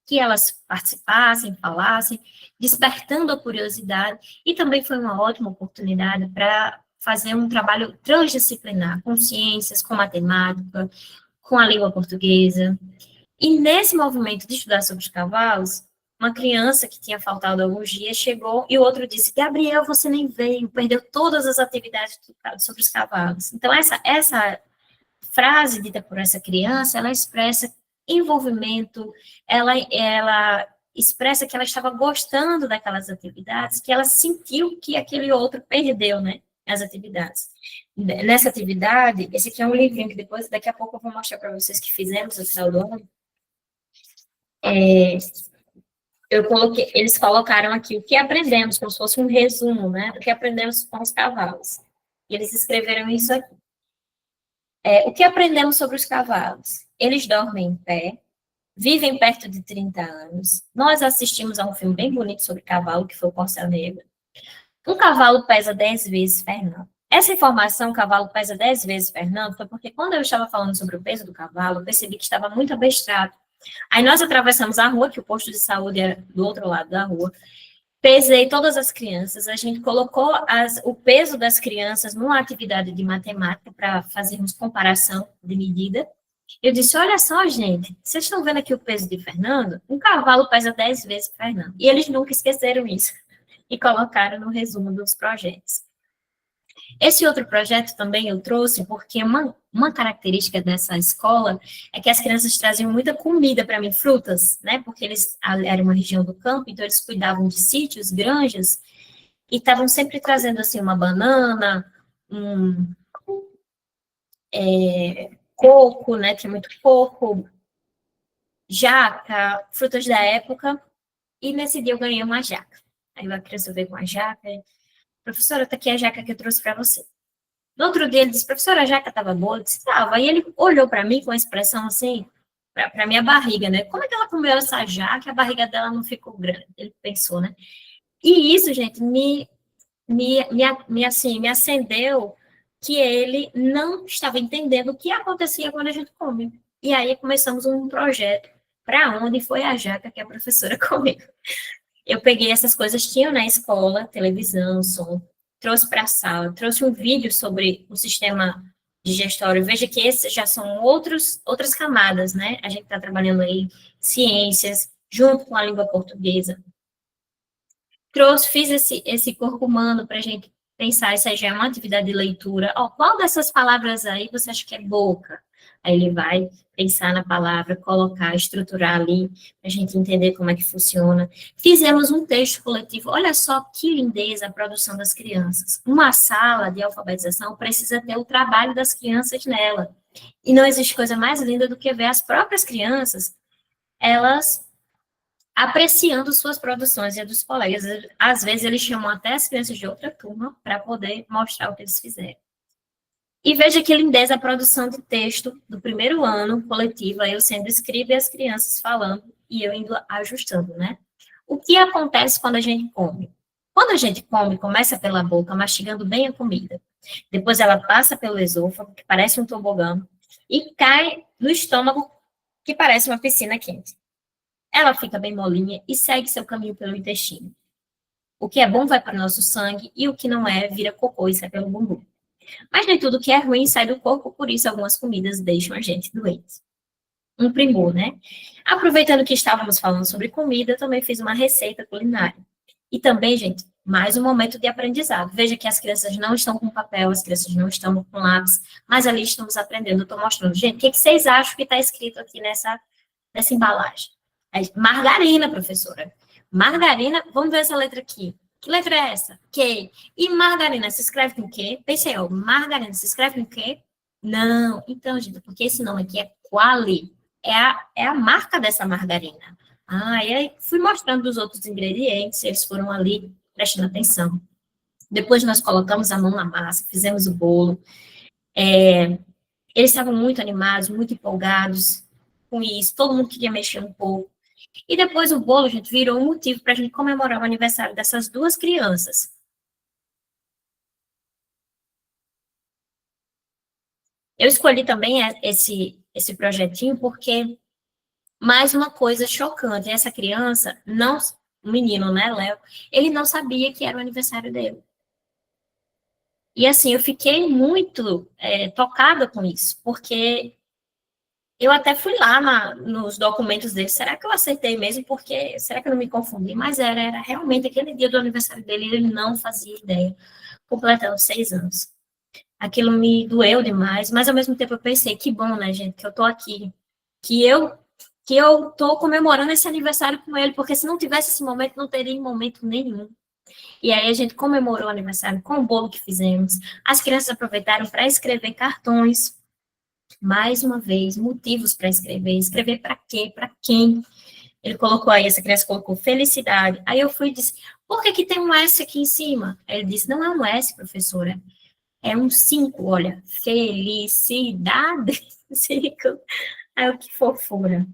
Speaker 2: que elas participassem, falassem, despertando a curiosidade, e também foi uma ótima oportunidade para fazer um trabalho transdisciplinar, com ciências, com matemática, com a língua portuguesa. E nesse movimento de estudar sobre os cavalos, uma criança que tinha faltado alguns dias chegou e o outro disse, Gabriel, você nem veio, perdeu todas as atividades sobre os cavalos. Então, essa frase dita por essa criança, ela expressa envolvimento, ela expressa que ela estava gostando daquelas atividades, que ela sentiu que aquele outro perdeu, né, as atividades. Nessa atividade, esse aqui é um livrinho que daqui a pouco eu vou mostrar para vocês que fizemos no final do ano. Eles colocaram aqui o que aprendemos, como se fosse um resumo, né, do que aprendemos com os cavalos. E eles escreveram isso aqui. O que aprendemos sobre os cavalos? Eles dormem em pé, vivem perto de 30 anos. Nós assistimos a um filme bem bonito sobre cavalo, que foi o Corcel Negro. Um cavalo pesa 10 vezes Fernando. Essa informação, cavalo pesa 10 vezes Fernando, foi porque quando eu estava falando sobre o peso do cavalo, eu percebi que estava muito abstrato. Aí nós atravessamos a rua, que o posto de saúde era do outro lado da rua, pesei todas as crianças, a gente colocou o peso das crianças numa atividade de matemática para fazermos comparação de medida. Eu disse, olha só, gente, vocês estão vendo aqui o peso de Fernando? Um cavalo pesa 10 vezes Fernando. E eles nunca esqueceram isso e colocaram no resumo dos projetos. Esse outro projeto também eu trouxe porque uma característica dessa escola é que as crianças traziam muita comida para mim, frutas, né? Porque era uma região do campo, então eles cuidavam de sítios, granjas, e estavam sempre trazendo, assim, uma banana, coco, né? Tinha muito coco, jaca, frutas da época, e nesse dia eu ganhei uma jaca. Aí a criança veio com a jaca, professora, tá aqui a jaca que eu trouxe para você. No outro dia ele disse, professora, a jaca estava boa? Eu disse, estava. Aí ele olhou para mim com uma expressão assim, para minha barriga, né? Como é que ela comeu essa jaca e a barriga dela não ficou grande? Ele pensou, né? E isso, gente, me acendeu que ele não estava entendendo o que acontecia quando a gente come. E aí começamos um projeto para onde foi a jaca que a professora comeu. Eu peguei essas coisas, tinham na escola, televisão, som, trouxe para a sala, trouxe um vídeo sobre o sistema digestório. Veja que esses já são outras camadas, né? A gente está trabalhando aí ciências, junto com a língua portuguesa. Fiz esse corpo humano para a gente pensar, isso aí já é uma atividade de leitura. Qual dessas palavras aí você acha que é boca? Aí ele vai pensar na palavra, colocar, estruturar ali, para a gente entender como é que funciona. Fizemos um texto coletivo, olha só que lindeza a produção das crianças. Uma sala de alfabetização precisa ter o trabalho das crianças nela. E não existe coisa mais linda do que ver as próprias crianças, elas apreciando suas produções e a dos colegas. Às vezes eles chamam até as crianças de outra turma para poder mostrar o que eles fizeram. E veja que lindeza a produção de texto do primeiro ano, coletiva, eu sendo escriba e as crianças falando, e eu indo ajustando, né? O que acontece quando a gente come? Quando a gente come, começa pela boca, mastigando bem a comida. Depois ela passa pelo esôfago, que parece um tobogã, e cai no estômago, que parece uma piscina quente. Ela fica bem molinha e segue seu caminho pelo intestino. O que é bom vai para o nosso sangue e o que não é vira cocô e sai pelo bumbum. Mas nem tudo que é ruim sai do corpo, por isso algumas comidas deixam a gente doente. Um primor, né? Aproveitando que estávamos falando sobre comida, eu também fiz uma receita culinária. E também, gente, mais um momento de aprendizado. Veja que as crianças não estão com papel, as crianças não estão com lápis, mas ali estamos aprendendo. Eu estou mostrando. Gente, o que vocês acham que está escrito aqui nessa embalagem? Margarina, professora. Margarina, vamos ver essa letra aqui. Que letra é essa? Q. E margarina se escreve com Q? Pensei, ó, margarina se escreve com Q? Não. Então, gente, porque esse nome aqui é Quali. É a marca dessa margarina. Ah, e aí fui mostrando os outros ingredientes, eles foram ali prestando atenção. Depois nós colocamos a mão na massa, fizemos o bolo. Eles estavam muito animados, muito empolgados com isso, todo mundo queria mexer um pouco. E depois o bolo, gente, virou um motivo para a gente comemorar o aniversário dessas duas crianças. Eu escolhi também esse projetinho porque mais uma coisa chocante, essa criança não, o menino, né, Léo, ele não sabia que era o aniversário dele. E assim, eu fiquei muito tocada com isso, porque eu até fui lá nos documentos dele, será que eu acertei mesmo? Porque, será que eu não me confundi? Mas era realmente aquele dia do aniversário dele, ele não fazia ideia, completando 6 anos. Aquilo me doeu demais, mas ao mesmo tempo eu pensei, que bom, né, gente, que eu tô aqui, que eu tô comemorando esse aniversário com ele, porque se não tivesse esse momento, não teria momento nenhum. E aí a gente comemorou o aniversário com o bolo que fizemos. As crianças aproveitaram para escrever cartões. Mais uma vez, motivos para escrever. Escrever para quê? Para quem? Ele colocou aí, essa criança colocou felicidade. Aí eu fui e disse, por que tem um S aqui em cima? Aí ele disse, não é um S, professora. É um 5, olha. Felicidade. 5. Aí o que fofura.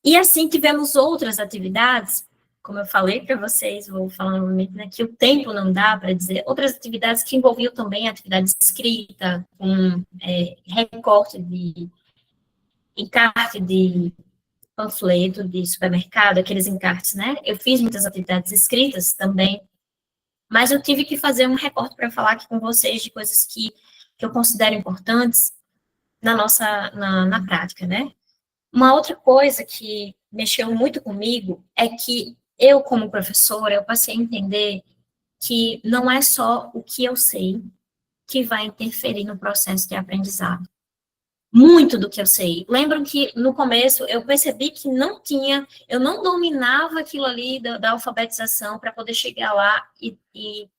Speaker 2: E assim tivemos outras atividades, como eu falei para vocês, vou falar novamente, né, que o tempo não dá para dizer, outras atividades que envolviam também atividade escrita, com recorte de encarte de panfleto de supermercado, aqueles encartes, né? Eu fiz muitas atividades escritas também, mas eu tive que fazer um recorte para falar aqui com vocês de coisas que eu considero importantes na prática, né? Uma outra coisa que mexeu muito comigo é que eu, como professora, eu passei a entender que não é só o que eu sei que vai interferir no processo de aprendizado. Muito do que eu sei. Lembram que no começo eu percebi que eu não dominava aquilo ali da alfabetização para poder chegar lá e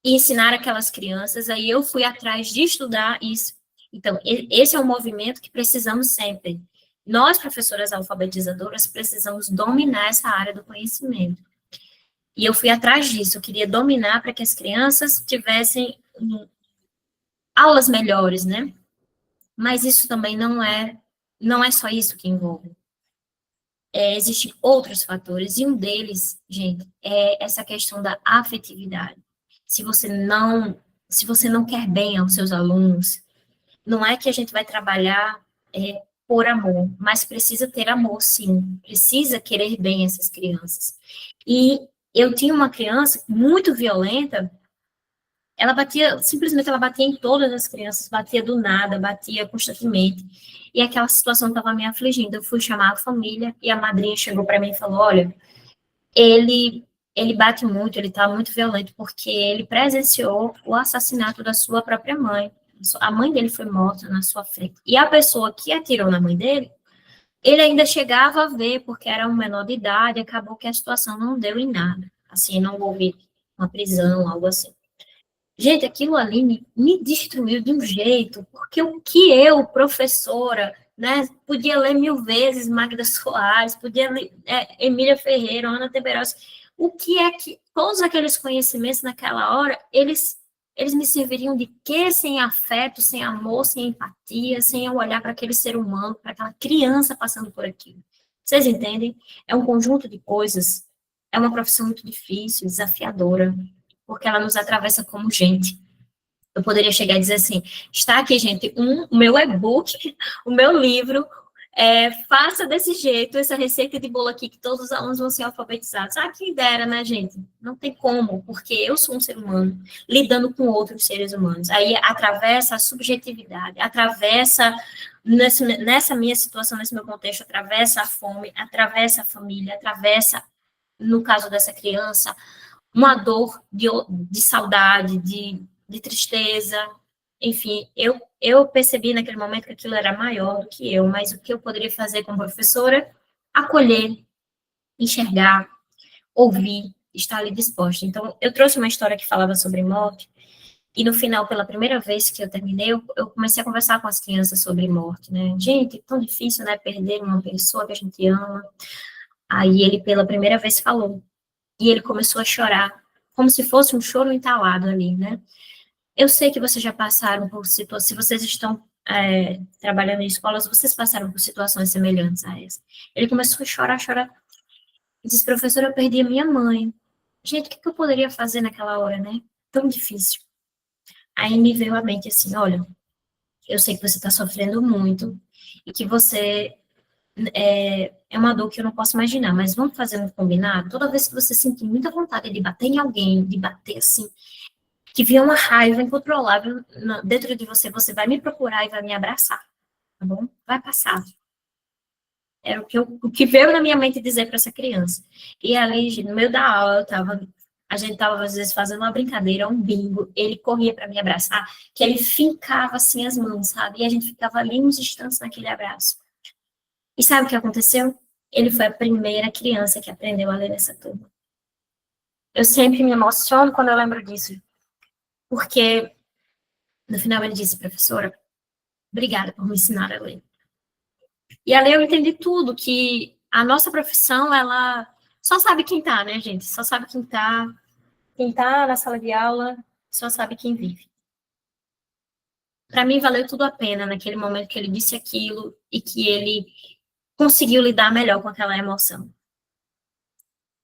Speaker 2: ensinar aquelas crianças, aí eu fui atrás de estudar isso. Então, esse é um movimento que precisamos sempre. Nós, professoras alfabetizadoras, precisamos dominar essa área do conhecimento. E eu fui atrás disso, eu queria dominar para que as crianças tivessem aulas melhores, né? Mas isso também não é só isso que envolve. Existem outros fatores, e um deles, gente, é essa questão da afetividade. Se você não quer bem aos seus alunos, não é que a gente vai trabalhar por amor, mas precisa ter amor, sim. Precisa querer bem essas crianças. E eu tinha uma criança muito violenta, simplesmente ela batia em todas as crianças, batia do nada, batia constantemente. E aquela situação estava me afligindo. Eu fui chamar a família e a madrinha chegou para mim e falou: olha, ele bate muito, ele está muito violento, porque ele presenciou o assassinato da sua própria mãe. A mãe dele foi morta na sua frente. E a pessoa que atirou na mãe dele, ele ainda chegava a ver, porque era um menor de idade, acabou que a situação não deu em nada. Assim, não houve uma prisão, algo assim. Gente, aquilo ali me destruiu de um jeito, porque o que eu, professora, né, podia ler 1000 vezes Magda Soares, podia ler Emília Ferreira, Ana Teberossi, o que é que todos aqueles conhecimentos naquela hora, eles me serviriam de quê? Sem afeto, sem amor, sem empatia, sem eu olhar para aquele ser humano, para aquela criança passando por aquilo. Vocês entendem? É um conjunto de coisas é uma profissão muito difícil, desafiadora, porque ela nos atravessa como gente. Eu poderia chegar e dizer assim, está aqui, gente, o meu e-book, o meu livro, faça desse jeito essa receita de bolo aqui que todos os alunos vão ser alfabetizados. Ah, quem dera, né, gente? Não tem como, porque eu sou um ser humano lidando com outros seres humanos. Aí atravessa a subjetividade, atravessa, nessa minha situação, nesse meu contexto, atravessa a fome, atravessa a família, atravessa, no caso dessa criança, uma dor de saudade, de tristeza, enfim, eu percebi naquele momento que aquilo era maior do que eu, mas o que eu poderia fazer como professora? Acolher, enxergar, ouvir, estar ali disposta. Então, eu trouxe uma história que falava sobre morte, e no final, pela primeira vez que eu terminei, eu comecei a conversar com as crianças sobre morte, né? Gente, é tão difícil, né, perder uma pessoa que a gente ama. Aí ele, pela primeira vez, falou, e ele começou a chorar, como se fosse um choro entalado ali, né? Eu sei que vocês já passaram por situações, se vocês estão trabalhando em escolas, vocês passaram por situações semelhantes a essa. Ele começou a chorar, chorar, e disse, professora, eu perdi a minha mãe. Gente, o que eu poderia fazer naquela hora, né? Tão difícil. Aí me veio à mente assim, olha, eu sei que você está sofrendo muito, e que você é uma dor que eu não posso imaginar, mas vamos fazer um combinado? Toda vez que você sentir muita vontade de bater em alguém, de bater assim, que vier uma raiva incontrolável dentro de você, você vai me procurar e vai me abraçar, tá bom? Vai passar. Era o que veio na minha mente dizer para essa criança. E ali, no meio da aula, a gente estava, às vezes, fazendo uma brincadeira, um bingo, ele corria para me abraçar, que ele fincava, assim, as mãos, sabe? E a gente ficava ali uns instantes naquele abraço. E sabe o que aconteceu? Ele foi a primeira criança que aprendeu a ler nessa turma. Eu sempre me emociono quando eu lembro disso, porque no final ele disse, professora, obrigada por me ensinar a ler. E ali eu entendi tudo, que a nossa profissão, ela só sabe quem tá, né, gente? Só sabe quem tá na sala de aula, só sabe quem vive. Para mim, valeu tudo a pena naquele momento que ele disse aquilo e que ele conseguiu lidar melhor com aquela emoção.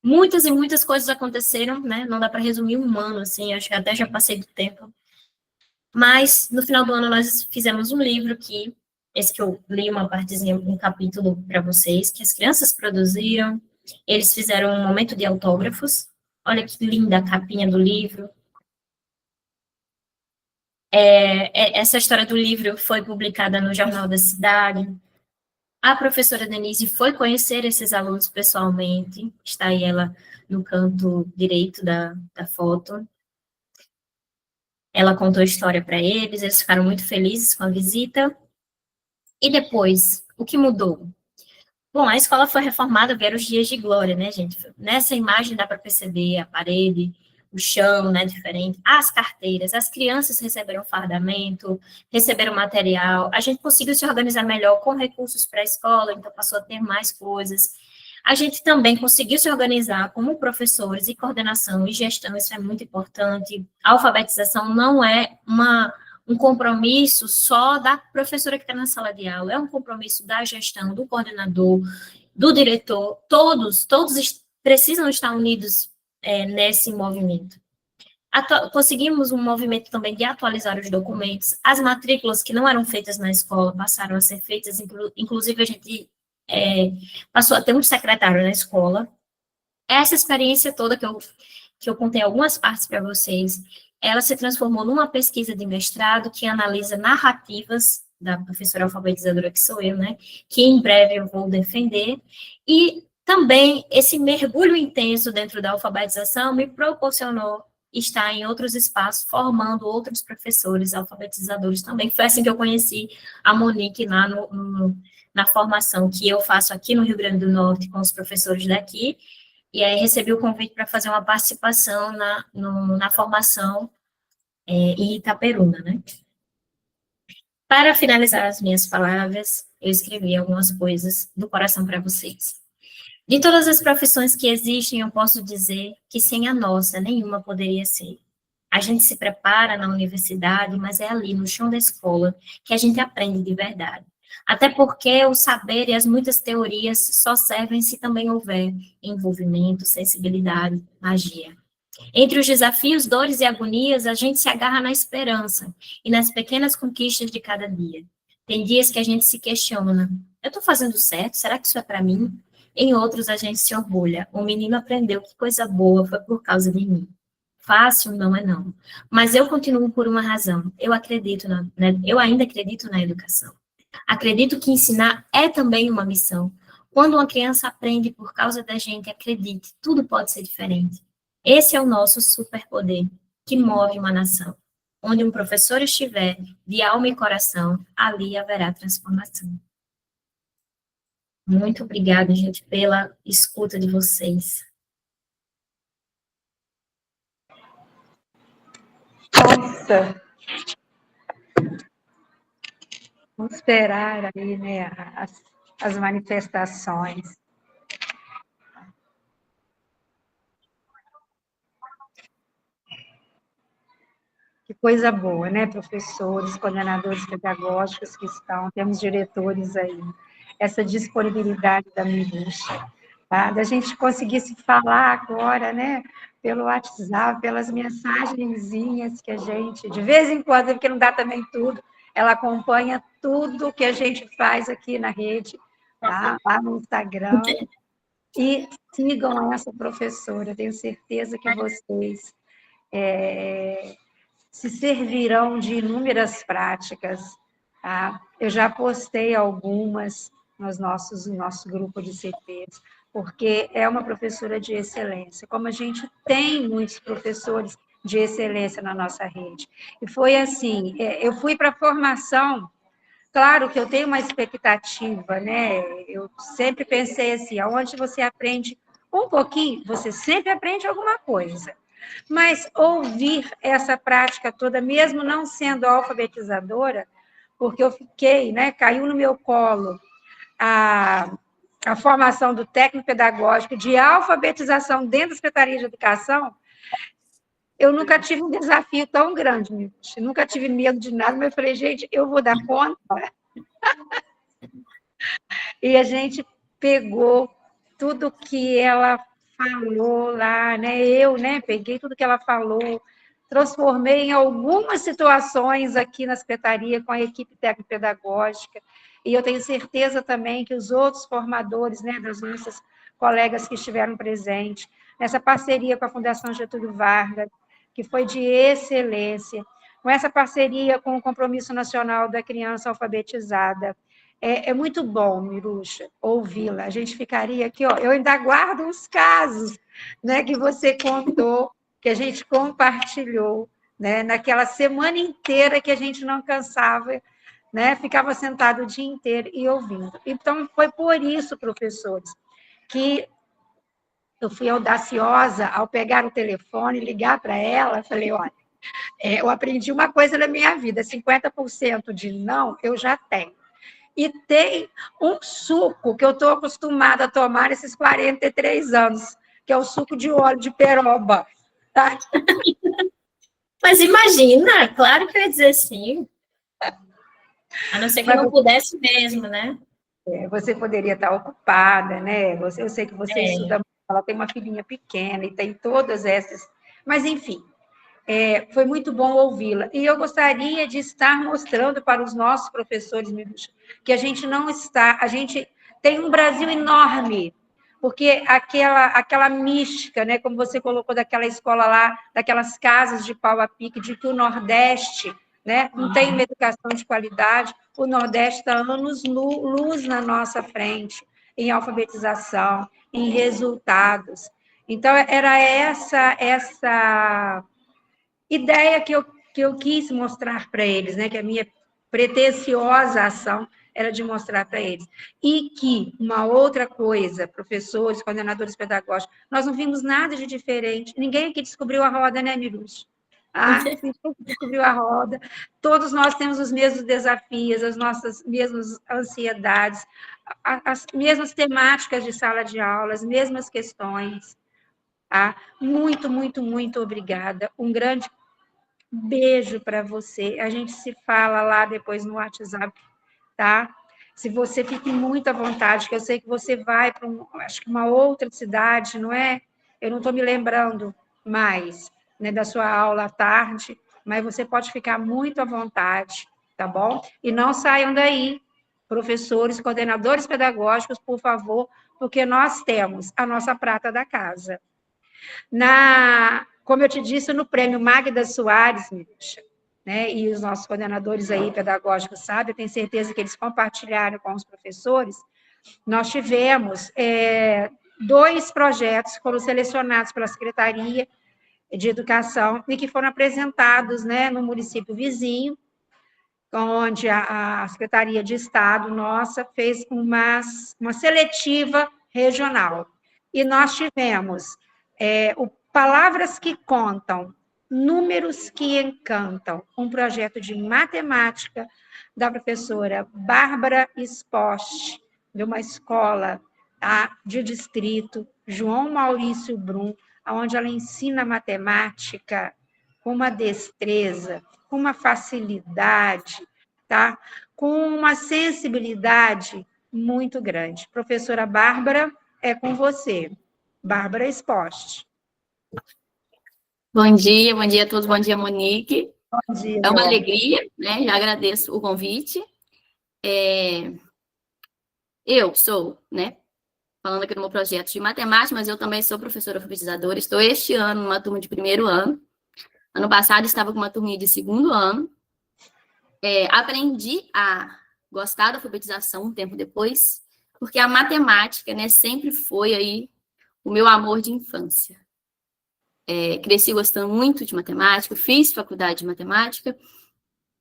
Speaker 2: Muitas e muitas coisas aconteceram, né? Não dá para resumir um ano, assim, acho que até já passei do tempo. Mas, no final do ano, nós fizemos um livro que, esse que eu li uma partezinha, um capítulo para vocês, que as crianças produziram. Eles fizeram um momento de autógrafos. Olha que linda a capinha do livro. Essa história do livro foi publicada no Jornal da Cidade. A professora Denise foi conhecer esses alunos pessoalmente. Está aí ela no canto direito da foto. Ela contou a história para eles, eles ficaram muito felizes com a visita. E depois, o que mudou? Bom, a escola foi reformada, vieram os dias de glória, né, gente? Nessa imagem dá para perceber a parede, o chão, né, diferente, as carteiras, as crianças receberam fardamento, receberam material, a gente conseguiu se organizar melhor com recursos para a escola, então passou a ter mais coisas. A gente também conseguiu se organizar como professores e coordenação e gestão, isso é muito importante. A alfabetização não é um compromisso só da professora que está na sala de aula, é um compromisso da gestão, do coordenador, do diretor, todos precisam estar unidos nesse movimento. Conseguimos um movimento também de atualizar os documentos, as matrículas que não eram feitas na escola passaram a ser feitas, inclusive a gente passou a ter um secretário na escola. Essa experiência toda que eu contei algumas partes para vocês, ela se transformou numa pesquisa de mestrado que analisa narrativas da professora alfabetizadora que sou eu, né, que em breve eu vou defender, e também esse mergulho intenso dentro da alfabetização me proporcionou estar em outros espaços, formando outros professores alfabetizadores também. Foi assim que eu conheci a Monique lá na formação que eu faço aqui no Rio Grande do Norte com os professores daqui, e aí recebi o convite para fazer uma participação na formação em Itaperuna, né? Para finalizar as minhas palavras, eu escrevi algumas coisas do coração para vocês. De todas as profissões que existem, eu posso dizer que sem a nossa, nenhuma poderia ser. A gente se prepara na universidade, mas é ali, no chão da escola, que a gente aprende de verdade. Até porque o saber e as muitas teorias só servem se também houver envolvimento, sensibilidade, magia. Entre os desafios, dores e agonias, a gente se agarra na esperança e nas pequenas conquistas de cada dia. Tem dias que a gente se questiona: eu estou fazendo certo? Será que isso é para mim? Em outros, a gente se orgulha. O menino aprendeu que coisa boa foi por causa de mim. Fácil não é não. Mas eu continuo por uma razão. Eu ainda acredito na educação. Acredito que ensinar é também uma missão. Quando uma criança aprende por causa da gente, acredite, tudo pode ser diferente. Esse é o nosso superpoder que move uma nação. Onde um professor estiver, de alma e coração, ali haverá transformação. Muito obrigada, gente, pela escuta de vocês.
Speaker 1: Nossa! Vamos esperar aí, né, as manifestações. Que coisa boa, né, professores, coordenadores pedagógicos que estão, temos diretores aí, essa disponibilidade da Miruxa, tá? Da gente conseguir se falar agora, né, pelo WhatsApp, pelas mensagenzinhas que a gente, de vez em quando, porque não dá também tudo, ela acompanha tudo que a gente faz aqui na rede, tá? Lá no Instagram, e sigam essa professora, tenho certeza que vocês se servirão de inúmeras práticas. Tá? Eu já postei algumas no nosso grupo de CTs, porque é uma professora de excelência, como a gente tem muitos professores de excelência na nossa rede. E foi assim, eu fui para a formação, claro que eu tenho uma expectativa, né? Eu sempre pensei assim, aonde você aprende um pouquinho, você sempre aprende alguma coisa. Mas ouvir essa prática toda, mesmo não sendo alfabetizadora, porque eu fiquei, né, caiu no meu colo a formação do técnico pedagógico de alfabetização dentro da Secretaria de Educação, eu nunca tive um desafio tão grande, nunca tive medo de nada, mas eu falei, gente, eu vou dar conta. E a gente pegou tudo que ela falou lá, né? Eu, né, peguei tudo que ela falou, transformei em algumas situações aqui na secretaria com a equipe técnico-pedagógica, e eu tenho certeza também que os outros formadores, né, das nossas colegas que estiveram presentes, nessa parceria com a Fundação Getúlio Vargas, que foi de excelência, com essa parceria com o Compromisso Nacional da Criança Alfabetizada. É muito bom, Miruxa, ouvi-la. A gente ficaria aqui, ó, eu ainda guardo uns casos, né, que você contou, que a gente compartilhou, né, naquela semana inteira que a gente não cansava, né, ficava sentado o dia inteiro e ouvindo. Então, foi por isso, professores, que eu fui audaciosa ao pegar o telefone, ligar para ela, falei, olha, eu aprendi uma coisa na minha vida, 50% de não eu já tenho. E tem um suco que eu estou acostumada a tomar nesses 43 anos, que é o suco de óleo de peroba. Tá?
Speaker 2: Mas imagina, claro que eu ia dizer sim. A não ser que não pudesse mesmo, né?
Speaker 1: Você poderia estar ocupada, né? Eu sei que você estuda, ela tem uma filhinha pequena e tem todas essas. Mas, enfim, foi muito bom ouvi-la. E eu gostaria de estar mostrando para os nossos professores, que a gente não está, a gente tem um Brasil enorme, porque aquela mística, né, como você colocou daquela escola lá, daquelas casas de pau a pique, de que o Nordeste, né, não tem uma educação de qualidade, o Nordeste está anos-luz na nossa frente, em alfabetização, em resultados. Então, era essa ideia que eu quis mostrar para eles, né, que a minha pretensiosa ação era de mostrar para eles. E que, uma outra coisa, professores, coordenadores pedagógicos, nós não vimos nada de diferente. Ninguém aqui descobriu a roda, né, Mirush? Ninguém descobriu a roda. Todos nós temos os mesmos desafios, as nossas mesmas ansiedades, as mesmas temáticas de sala de aula, as mesmas questões. Tá? Muito, muito, muito obrigada. Um grande beijo para você. A gente se fala lá depois no WhatsApp, tá? Se você fique muito à vontade, que eu sei que você vai para acho que uma outra cidade, não é? Eu não estou me lembrando mais, né, da sua aula à tarde, mas você pode ficar muito à vontade, tá bom? E não saiam daí, professores, coordenadores pedagógicos, por favor, porque nós temos a nossa prata da casa. Como eu te disse, no prêmio Magda Soares, né, e os nossos coordenadores aí pedagógicos sabem, eu tenho certeza que eles compartilharam com os professores, nós tivemos 2 projetos que foram selecionados pela Secretaria de Educação e que foram apresentados, né, no município vizinho, onde a Secretaria de Estado nossa fez uma seletiva regional. E nós tivemos o Palavras que Contam, Números que Encantam, um projeto de matemática da professora Bárbara Esposte, de uma escola, tá, de distrito, João Maurício Brum, onde ela ensina matemática com uma destreza, com uma facilidade, tá? Com uma sensibilidade muito grande. Professora Bárbara, é com você. Bárbara Esposte.
Speaker 3: Bom dia a todos, bom dia, Monique.
Speaker 1: Bom dia,
Speaker 3: é uma alegria, né? Já agradeço o convite. Eu sou, né, falando aqui no meu projeto de matemática, mas eu também sou professora alfabetizadora. Estou este ano numa turma de 1º ano. Ano passado estava com uma turminha de 2º ano. Aprendi a gostar da alfabetização um tempo depois, porque a matemática, né, sempre foi aí o meu amor de infância. Cresci gostando muito de matemática, fiz faculdade de matemática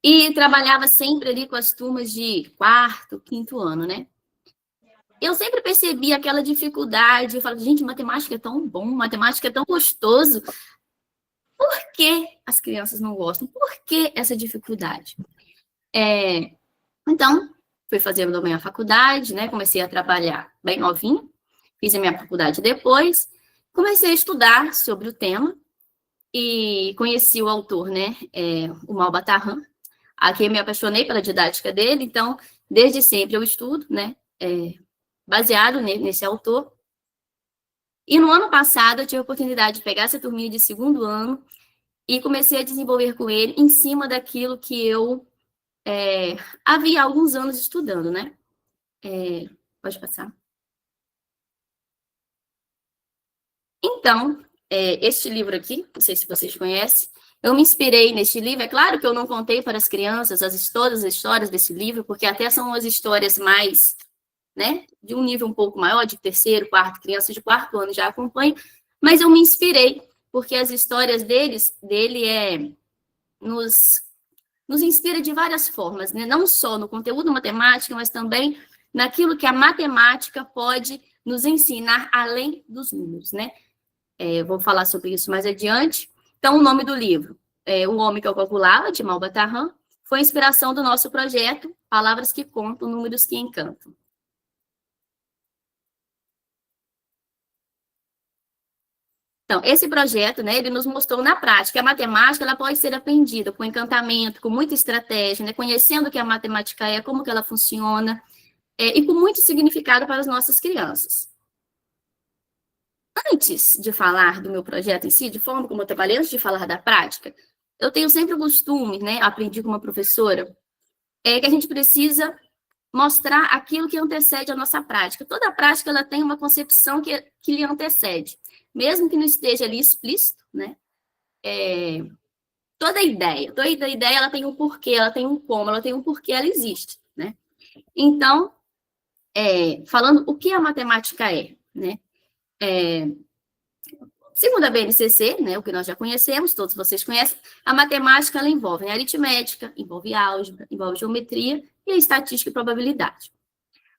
Speaker 3: e trabalhava sempre ali com as turmas de 4º, 5º ano, né? Eu sempre percebi aquela dificuldade, eu falava, gente, matemática é tão bom, matemática é tão gostoso. Por que as crianças não gostam? Por que essa dificuldade? Então, fui fazer a minha faculdade, né? Comecei a trabalhar bem novinha, fiz a minha faculdade depois, comecei a estudar sobre o tema e conheci o autor, né? O Malbatarran, a quem me apaixonei pela didática dele, então, desde sempre eu estudo, né? Baseado nesse autor. E no ano passado eu tive a oportunidade de pegar essa turminha de 2º ano e comecei a desenvolver com ele em cima daquilo que eu havia alguns anos estudando, né? Pode passar. Então, este livro aqui, não sei se vocês conhecem, eu me inspirei neste livro. É claro que eu não contei para as crianças todas as histórias desse livro, porque até são as histórias mais, né, de um nível um pouco maior, de 3º, 4º, crianças de 4º ano já acompanham, mas eu me inspirei, porque as histórias dele nos inspira de várias formas, né? Não só no conteúdo matemático, mas também naquilo que a matemática pode nos ensinar além dos números, né? Eu vou falar sobre isso mais adiante. Então, o nome do livro, O Homem que eu Calculava, de Malbatarran, foi a inspiração do nosso projeto Palavras que Contam, Números que Encantam. Então, esse projeto, né, ele nos mostrou na prática que a matemática ela pode ser aprendida com encantamento, com muita estratégia, né, conhecendo o que a matemática é, como que ela funciona, e com muito significado para as nossas crianças. Antes de falar do meu projeto em si, de forma como eu trabalhei, antes de falar da prática, eu tenho sempre o costume, né, aprendi com uma professora, que a gente precisa mostrar aquilo que antecede a nossa prática. Toda prática ela tem uma concepção que lhe antecede. Mesmo que não esteja ali explícito, né? Toda ideia ela tem um porquê, ela tem um como, ela tem um porquê, ela existe, né? Então, falando o que a matemática é, né? Segundo a BNCC, né, o que nós já conhecemos, todos vocês conhecem, a matemática ela envolve, né, aritmética, envolve álgebra, envolve geometria e a estatística e probabilidade.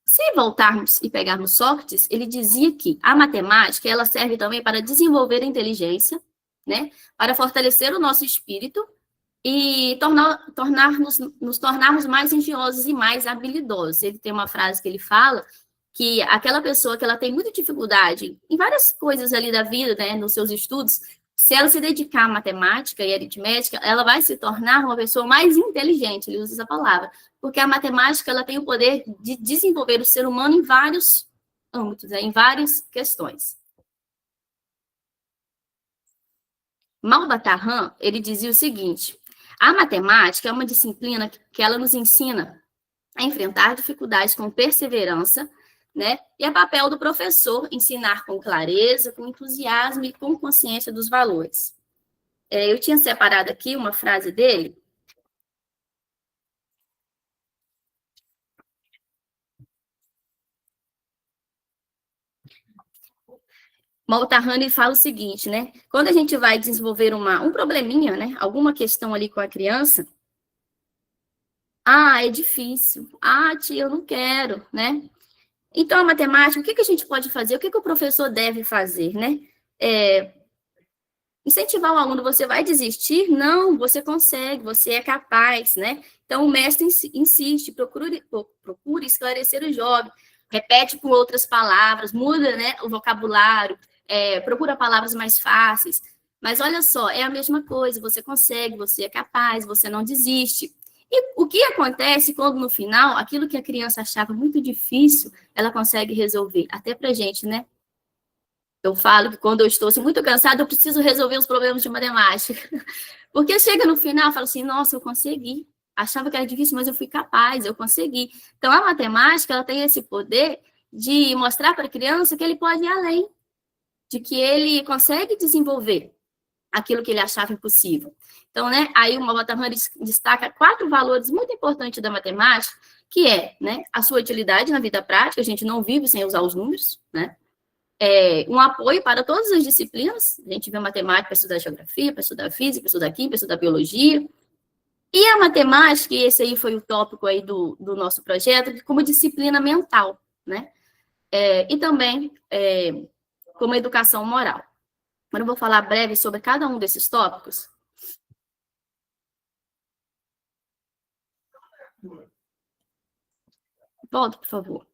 Speaker 3: Se voltarmos e pegarmos Sócrates, ele dizia que a matemática ela serve também para desenvolver a inteligência, né, para fortalecer o nosso espírito e nos tornarmos mais engenhosos e mais habilidosos. Ele tem uma frase que ele fala que aquela pessoa que ela tem muita dificuldade em várias coisas ali da vida, né, nos seus estudos, Se ela se dedicar à matemática e aritmética, ela vai se tornar uma pessoa mais inteligente, ele usa essa palavra, porque a matemática ela tem o poder de desenvolver o ser humano em vários âmbitos, né, em várias questões. Malbatarran, ele dizia o seguinte: a matemática é uma disciplina que ela nos ensina a enfrentar dificuldades com perseverança, né? E é papel do professor ensinar com clareza, com entusiasmo e com consciência dos valores. Eu tinha separado aqui uma frase dele. Malbatarran fala o seguinte, né? Quando a gente vai desenvolver um probleminha, né? Alguma questão ali com a criança, é difícil. Tia, eu não quero, né? Então, a matemática, o que a gente pode fazer? O que o professor deve fazer, né? Incentivar o aluno, você vai desistir? Não, você consegue, você é capaz, né? Então, o mestre insiste, procure esclarecer o jovem, repete com outras palavras, muda, né, o vocabulário, procura palavras mais fáceis. Mas, olha só, é a mesma coisa, você consegue, você é capaz, você não desiste. E o que acontece quando, no final, aquilo que a criança achava muito difícil, ela consegue resolver? Até pra gente, né? Eu falo que quando eu estou assim, muito cansada, eu preciso resolver os problemas de matemática. Porque chega no final, eu falo assim, nossa, eu consegui. Achava que era difícil, mas eu fui capaz, eu consegui. Então, a matemática, ela tem esse poder de mostrar para a criança que ele pode ir além, de que ele consegue desenvolver aquilo que ele achava impossível. Então, né, aí o Malbatarran destaca 4 valores muito importantes da matemática, que é, né, a sua utilidade na vida prática, a gente não vive sem usar os números, né? Um apoio para todas as disciplinas, a gente vê matemática para estudar geografia, para estudar física, para estudar química, para estudar biologia, e a matemática, e esse aí foi o tópico aí do nosso projeto, como disciplina mental, né? E também como educação moral. Agora eu vou falar breve sobre cada um desses tópicos. Volta, por favor.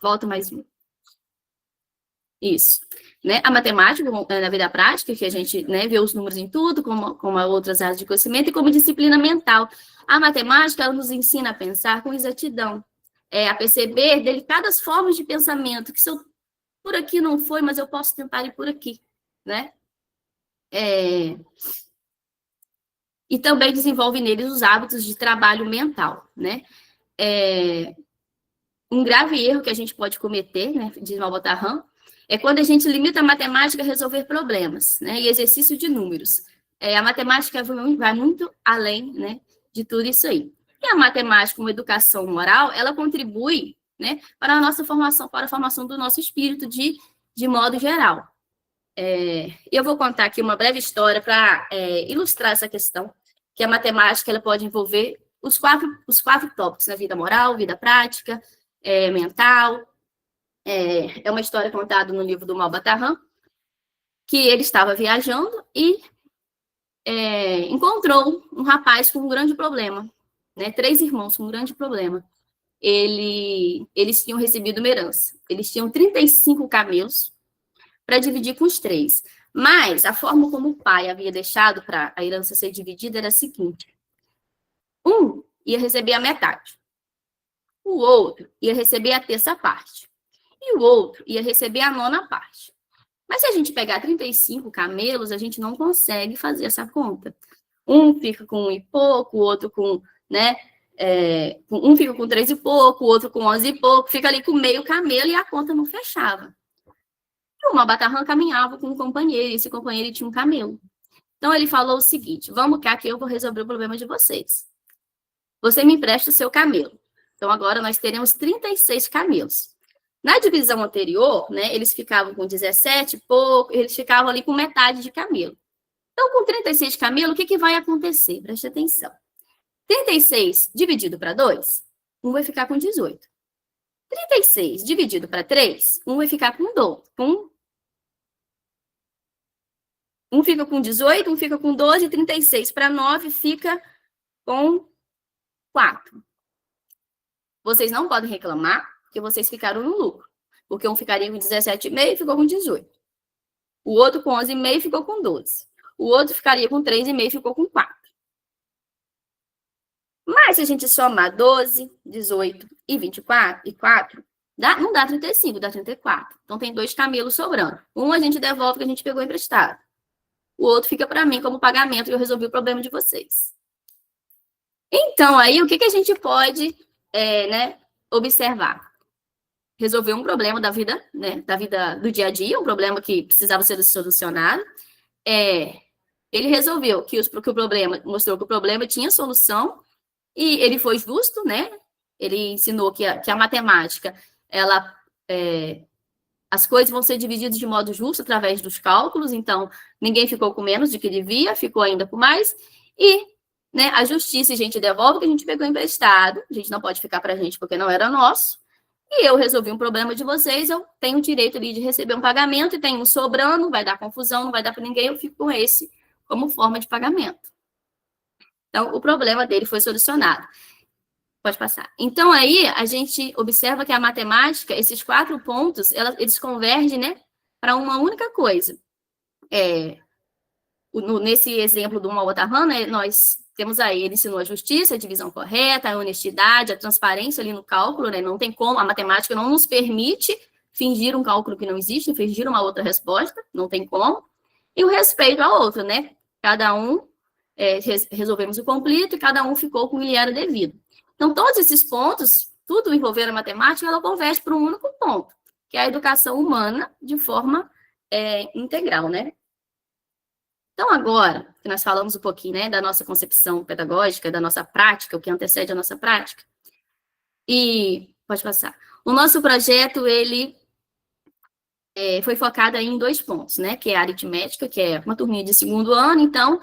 Speaker 3: Volta mais um. Isso. Né? A matemática, na vida prática, que a gente, né, vê os números em tudo, como outras áreas de conhecimento, e como disciplina mental. A matemática, ela nos ensina a pensar com exatidão, a perceber delicadas formas de pensamento, que se eu por aqui não foi, mas eu posso tentar ir por aqui, né? E também desenvolve neles os hábitos de trabalho mental, né? Um grave erro que a gente pode cometer, né, diz Malbatarran, é quando a gente limita a matemática a resolver problemas, né, e exercício de números. A matemática vai muito além, né, de tudo isso aí. E a matemática, como educação moral, ela contribui, né, para a nossa formação, para a formação do nosso espírito de modo geral. Eu vou contar aqui uma breve história para ilustrar essa questão, que a matemática ela pode envolver os quatro tópicos, né, vida moral, vida prática, mental. É uma história contada no livro do Malbatarran, que ele estava viajando e encontrou um rapaz com um grande problema, né? 3 irmãos com um grande problema. Eles tinham recebido uma herança. Eles tinham 35 camelos para dividir com os 3. Mas a forma como o pai havia deixado para a herança ser dividida era a seguinte: um ia receber a metade, o outro ia receber a terça parte, e o outro ia receber a 9ª parte. Mas se a gente pegar 35 camelos, a gente não consegue fazer essa conta. Um fica com 1 e pouco, o outro com, né, um fica com 3 e pouco, o outro com 11 e pouco, fica ali com meio camelo e a conta não fechava. E o Malbatarran caminhava com um companheiro, e esse companheiro tinha um camelo. Então ele falou o seguinte: vamos cá que eu vou resolver o problema de vocês. Você me empresta o seu camelo. Então agora nós teremos 36 camelos. Na divisão anterior, né, eles ficavam com 17 e pouco, eles ficavam ali com metade de camelo. Então, com 36 camelos, o que vai acontecer? Preste atenção. 36 dividido para 2, um vai ficar com 18. 36 dividido para 3, um vai ficar com 12. Um fica com 18, um fica com 12, 36 para 9 fica com 4. Vocês não podem reclamar que vocês ficaram no lucro, porque um ficaria com 17,5 e ficou com 18. O outro com 11,5 ficou com 12. O outro ficaria com 3,5 e ficou com 4. Mas se a gente somar 12, 18 e 24 e 4, não dá 35, dá 34. Então tem 2 camelos sobrando. Um a gente devolve que a gente pegou emprestado. O outro fica para mim como pagamento e eu resolvi o problema de vocês. Então, aí, o que a gente pode observar? Resolver um problema da vida, né, da vida do dia a dia, um problema que precisava ser solucionado. Ele resolveu mostrou que o problema tinha solução e ele foi justo, né? Ele ensinou que a matemática, as coisas vão ser divididas de modo justo através dos cálculos, então ninguém ficou com menos do que devia, ficou ainda com mais, e né, a justiça a gente devolve o que a gente pegou emprestado, a gente não pode ficar para a gente porque não era nosso, e eu resolvi um problema de vocês, eu tenho o direito ali de receber um pagamento, e tem um sobrando, vai dar confusão, não vai dar para ninguém, eu fico com esse como forma de pagamento. Então, o problema dele foi solucionado. Pode passar. Então, aí, a gente observa que a matemática, esses 4 pontos, eles convergem, né, para uma única coisa. Nesse exemplo do Maotahan, né, nós temos aí, ele ensinou a justiça, a divisão correta, a honestidade, a transparência ali no cálculo, né, não tem como, a matemática não nos permite fingir um cálculo que não existe, fingir uma outra resposta, não tem como. E o respeito ao outro, né, cada um, resolvemos o conflito e cada um ficou com o que lhe era devido. Então, todos esses pontos, tudo envolvendo a matemática, ela converge para um único ponto, que é a educação humana de forma integral, né? Então, agora, que nós falamos um pouquinho, né, da nossa concepção pedagógica, da nossa prática, o que antecede a nossa prática, e, pode passar, o nosso projeto, ele foi focado aí em 2 pontos, né, que é a aritmética, que é uma turminha de 2º ano, então,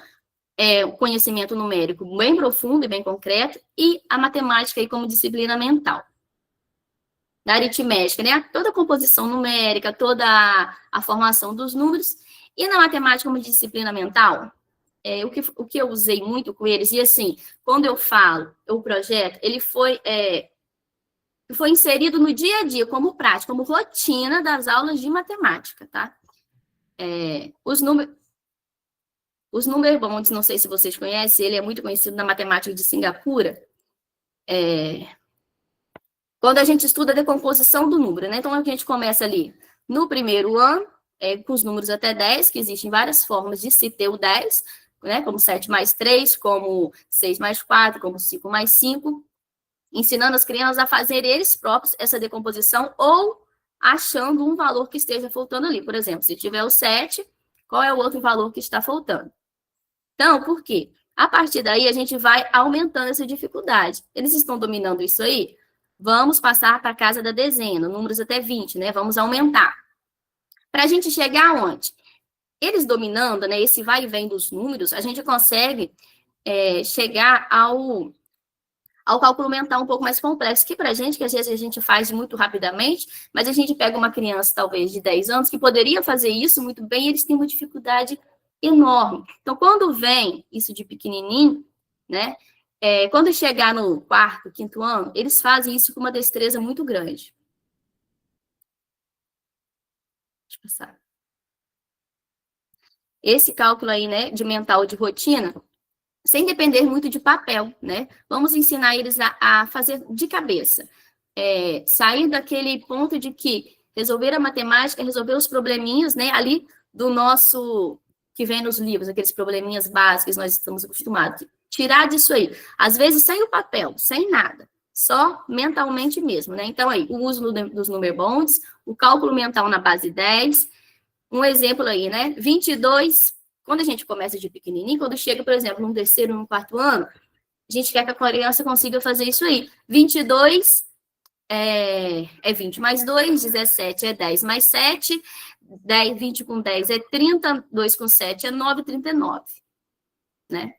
Speaker 3: o conhecimento numérico bem profundo e bem concreto, e a matemática aí como disciplina mental. Da aritmética, né? Toda a composição numérica, toda a formação dos números, e na matemática como disciplina mental, o que eu usei muito com eles, e assim, quando eu falo, o projeto, ele foi inserido no dia a dia, como prática, como rotina das aulas de matemática, tá? Os number bonds, não sei se vocês conhecem, ele é muito conhecido na matemática de Singapura. Quando a gente estuda a decomposição do número, né? Então, a gente começa ali no 1º ano, com os números até 10, que existem várias formas de se ter o 10, né? Como 7 mais 3, como 6 mais 4, como 5 mais 5, ensinando as crianças a fazer eles próprios essa decomposição ou achando um valor que esteja faltando ali. Por exemplo, se tiver o 7, qual é o outro valor que está faltando? Então, por quê? A partir daí, a gente vai aumentando essa dificuldade. Eles estão dominando isso aí? Vamos passar para a casa da dezena, números até 20, né? Vamos aumentar. Para a gente chegar aonde? Eles dominando, né? Esse vai e vem dos números, a gente consegue chegar ao cálculo mental um pouco mais complexo, que para a gente, que às vezes a gente faz muito rapidamente, mas a gente pega uma criança, talvez, de 10 anos, que poderia fazer isso muito bem, e eles têm uma dificuldade enorme. Então, quando vem isso de pequenininho, né, quando chegar no 4º, 5º ano, eles fazem isso com uma destreza muito grande. Deixa eu passar. Esse cálculo aí, né, de mental de rotina, sem depender muito de papel, né? Vamos ensinar eles a fazer de cabeça. Sair daquele ponto de que resolver a matemática, resolver os probleminhas, né, ali do nosso, que vem nos livros, aqueles probleminhas básicos que nós estamos acostumados. Tirar disso aí. Às vezes, sem o papel, sem nada. Só mentalmente mesmo, né? Então, aí, o uso dos number bonds, o cálculo mental na base 10. Um exemplo aí, né? 22, quando a gente começa de pequenininho, quando chega, por exemplo, no 3º, no 4º ano, a gente quer que a criança consiga fazer isso aí. 22 é 20 mais 2, 17 é 10 mais 7, 20 com 10 é 30, 2 com 7 é 9, 39, né?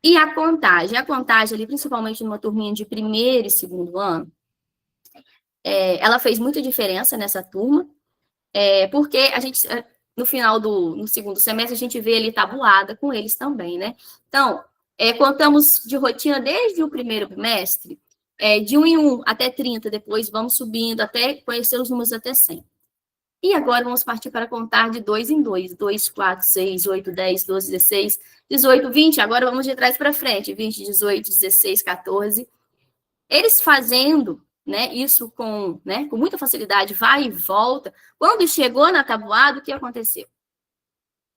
Speaker 3: E a contagem ali, principalmente numa turminha de 1º e 2º ano, ela fez muita diferença nessa turma, porque a gente, no final no 2º semestre, a gente vê ali tabuada com eles também, né? Então, contamos de rotina desde o 1º bimestre, de 1 em 1 até 30, depois vamos subindo até conhecer os números até 100. E agora vamos partir para contar de 2 em 2. 2, 4, 6, 8, 10, 12, 16, 18, 20. Agora vamos de trás para frente. 20, 18, 16, 14. Eles fazendo, né, isso com muita facilidade, vai e volta. Quando chegou na tabuada, o que aconteceu?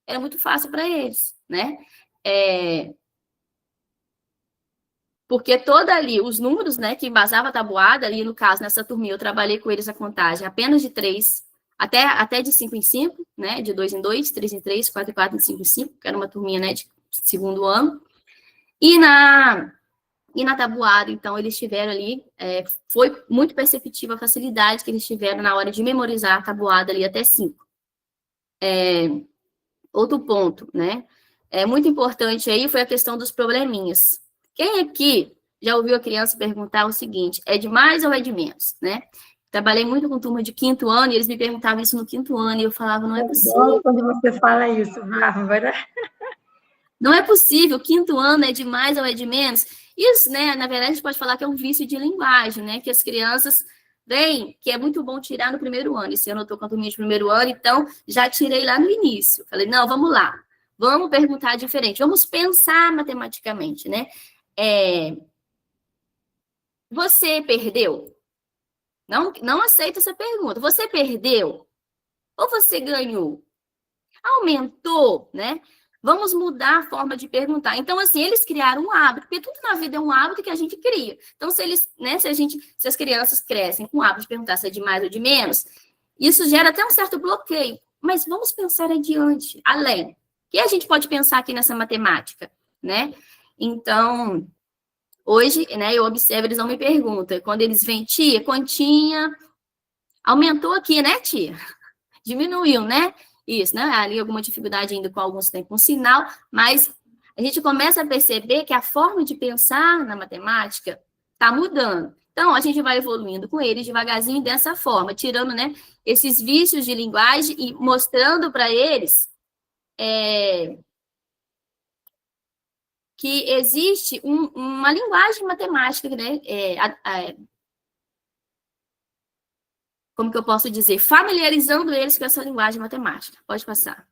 Speaker 3: Era muito fácil para eles, né? Porque toda ali, os números, né, que embasava a tabuada, ali no caso, nessa turminha, eu trabalhei com eles a contagem apenas de 3, até de 5 em 5, né, de 2 em 2, 3 em 3, 4 em 4, 5 em 5, que era uma turminha, né, de segundo ano. E na tabuada, então, eles tiveram ali, foi muito perceptível a facilidade que eles tiveram na hora de memorizar a tabuada ali até 5. Outro ponto, né, muito importante aí foi a questão dos probleminhas. Quem aqui já ouviu a criança perguntar o seguinte, é de mais ou é de menos, né? Trabalhei muito com turma de 5º ano, e eles me perguntavam isso no 5º ano, e eu falava, não é possível.
Speaker 1: Quando você fala isso, Bárbara.
Speaker 3: Não é possível, 5º ano é de mais ou é de menos? Isso, né, na verdade, a gente pode falar que é um vício de linguagem, né, que as crianças veem que é muito bom tirar no 1º ano. Esse ano eu estou com a turminha de 1º ano, então já tirei lá no início. Falei, não, vamos lá, vamos perguntar diferente, vamos pensar matematicamente, né? Você perdeu? Não aceito essa pergunta. Você perdeu? Ou você ganhou? Aumentou, né? Vamos mudar a forma de perguntar. Então, assim, eles criaram um hábito, porque tudo na vida é um hábito que a gente cria. Então, se eles, né, se as crianças crescem com o hábito de perguntar se é de mais ou de menos, isso gera até um certo bloqueio. Mas vamos pensar adiante, além. O que a gente pode pensar aqui nessa matemática, né? Então, hoje, né, eu observo, eles não me perguntam. Quando eles vêm, tia, continha, aumentou aqui, né, tia? Diminuiu, né? Isso, né? Ali alguma dificuldade ainda com alguns tem com sinal, mas a gente começa a perceber que a forma de pensar na matemática está mudando. Então, a gente vai evoluindo com eles devagarzinho dessa forma, tirando, né, esses vícios de linguagem e mostrando para eles que existe uma linguagem matemática, né? Como que eu posso dizer? Familiarizando eles com essa linguagem matemática. Pode passar.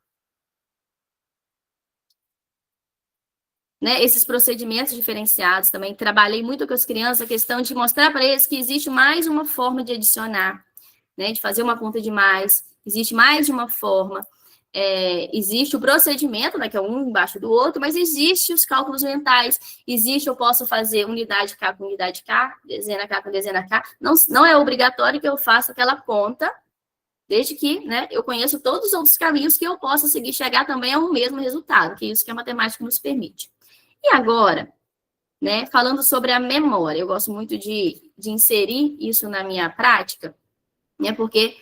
Speaker 3: Né? Esses procedimentos diferenciados também. Trabalhei muito com as crianças a questão de mostrar para eles que existe mais uma forma de adicionar, né? De fazer uma conta de mais. Existe mais de uma forma. Existe o procedimento, né, que é um embaixo do outro, mas existe os cálculos mentais, eu posso fazer unidade K com unidade K, dezena K com dezena K, não é obrigatório que eu faça aquela conta, desde que, né, eu conheço todos os outros caminhos que eu possa seguir, chegar também ao mesmo resultado, que é isso que a matemática nos permite. E agora, né, falando sobre a memória, eu gosto muito de inserir isso na minha prática, né, porque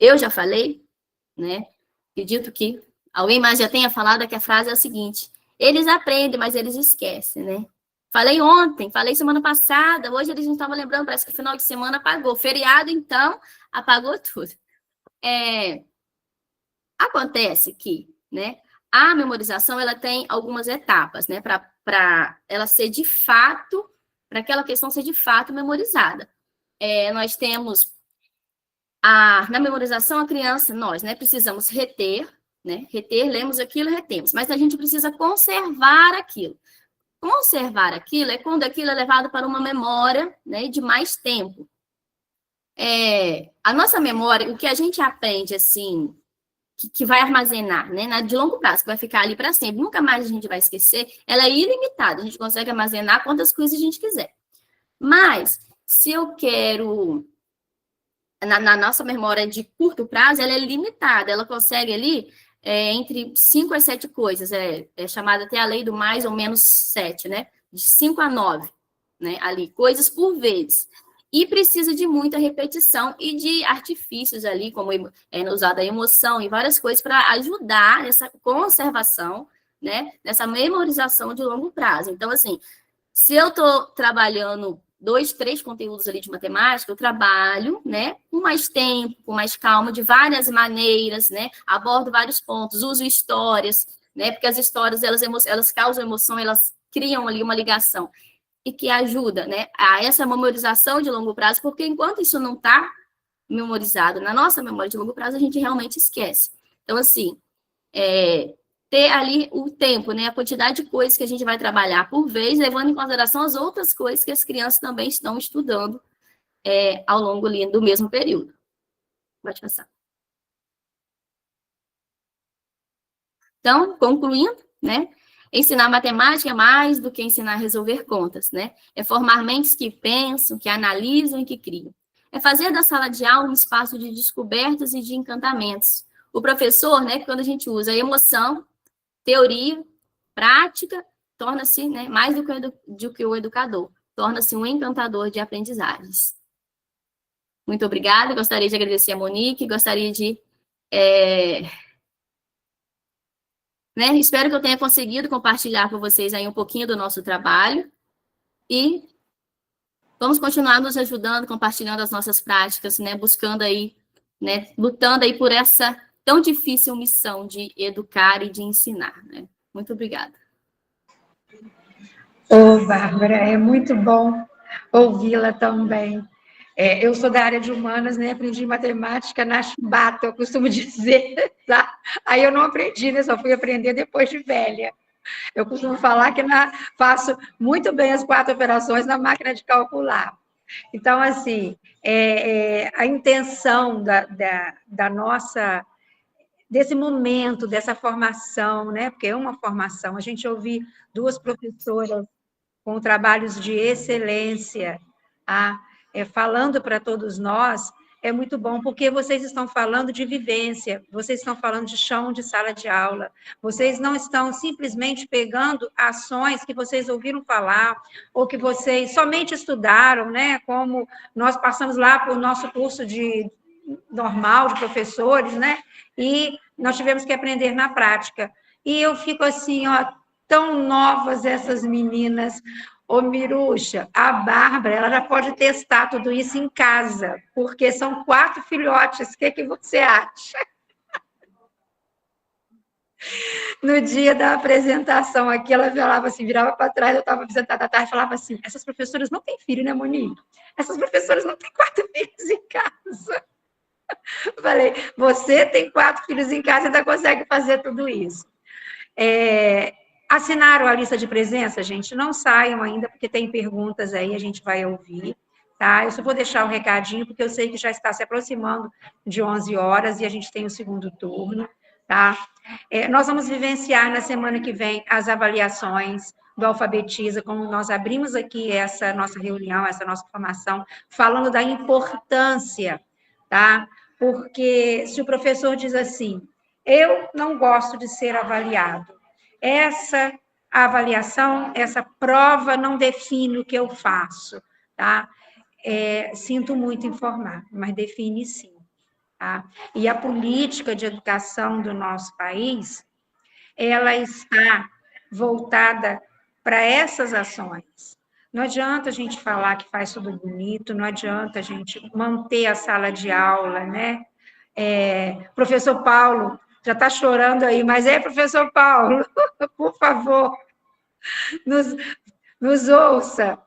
Speaker 3: eu já falei, né, acredito que alguém mais já tenha falado que a frase é a seguinte, eles aprendem, mas eles esquecem, né? Falei ontem, falei semana passada, hoje eles não estavam lembrando, parece que o final de semana apagou. Feriado, então, apagou tudo. Acontece que, né, a memorização, ela tem algumas etapas, né, para ela ser de fato, para aquela questão ser de fato memorizada. Nós temos na memorização, a criança, nós, né, precisamos reter, né, lemos aquilo, retemos, mas a gente precisa conservar aquilo. Conservar aquilo é quando aquilo é levado para uma memória, né, de mais tempo. A nossa memória, o que a gente aprende, assim, que vai armazenar, né, de longo prazo, que vai ficar ali para sempre, nunca mais a gente vai esquecer, ela é ilimitada, a gente consegue armazenar quantas coisas a gente quiser. Mas, se eu quero... Na nossa memória de curto prazo, ela é limitada, ela consegue ali entre 5 a 7 coisas, é chamada até a lei do mais ou menos 7, né? De 5 a 9, né? Ali, coisas por vez. E precisa de muita repetição e de artifícios ali, como usada a emoção e várias coisas para ajudar nessa conservação, né? Nessa memorização de longo prazo. Então, assim, se eu estou trabalhando 2, 3 conteúdos ali de matemática, eu trabalho, né, com mais tempo, com mais calma, de várias maneiras, né, abordo vários pontos, uso histórias, né, porque as histórias, elas causam emoção, elas criam ali uma ligação, e que ajuda, né, a essa memorização de longo prazo, porque enquanto isso não está, memorizado na nossa memória de longo prazo, a gente realmente esquece. Então, assim, ter ali o tempo, né, a quantidade de coisas que a gente vai trabalhar por vez, levando em consideração as outras coisas que as crianças também estão estudando ao longo ali do mesmo período. Pode passar. Então, concluindo, né, ensinar matemática é mais do que ensinar a resolver contas, né? É formar mentes que pensam, que analisam e que criam. É fazer da sala de aula um espaço de descobertas e de encantamentos. O professor, né, quando a gente usa emoção, teoria, prática, torna-se, né, mais do que o educador, torna-se um encantador de aprendizagens. Muito obrigada, gostaria de agradecer a Monique, gostaria de... espero que eu tenha conseguido compartilhar com vocês aí um pouquinho do nosso trabalho e vamos continuar nos ajudando, compartilhando as nossas práticas, né, buscando aí, né, lutando aí por essa tão difícil missão de educar e de ensinar, né? Muito obrigada.
Speaker 1: Ô, Bárbara, é muito bom ouvi-la também. Eu sou da área de humanas, né? Aprendi matemática na chibata, eu costumo dizer, tá? Aí eu não aprendi, né? Só fui aprender depois de velha. Eu costumo falar que faço muito bem as 4 operações na máquina de calcular. Então, assim, a intenção da nossa, desse momento, dessa formação, né? Porque é uma formação. A gente ouviu 2 professoras com trabalhos de excelência, falando para todos nós, é muito bom, porque vocês estão falando de vivência, vocês estão falando de chão de sala de aula, vocês não estão simplesmente pegando ações que vocês ouviram falar, ou que vocês somente estudaram, né? Como nós passamos lá por nosso curso normal de professores, né? E nós tivemos que aprender na prática. E eu fico assim, ó, tão novas essas meninas. Ô, Miruxa, a Bárbara, ela já pode testar tudo isso em casa, porque são 4 filhotes. O que você acha? No dia da apresentação aqui, ela falava assim, virava para trás, eu estava apresentada à tarde, falava assim, essas professoras não têm filho, né, Monique? Essas professoras não têm 4 filhos em casa. Falei, você tem 4 filhos em casa e ainda consegue fazer tudo isso. Assinaram a lista de presença, gente? Não saiam ainda, porque tem perguntas aí, a gente vai ouvir, tá? Eu só vou deixar um recadinho, porque eu sei que já está se aproximando de 11 horas e a gente tem o segundo turno, tá? Nós vamos vivenciar na semana que vem as avaliações do Alfabetiza, como nós abrimos aqui essa nossa reunião, essa nossa formação, falando da importância, tá? Porque se o professor diz assim, eu não gosto de ser avaliado, essa avaliação, essa prova não define o que eu faço, tá? Sinto muito informar, mas define sim, tá? E a política de educação do nosso país, ela está voltada para essas ações. Não adianta a gente falar que faz tudo bonito, não adianta a gente manter a sala de aula, né? Professor Paulo, já está chorando aí, mas professor Paulo, por favor, nos ouça.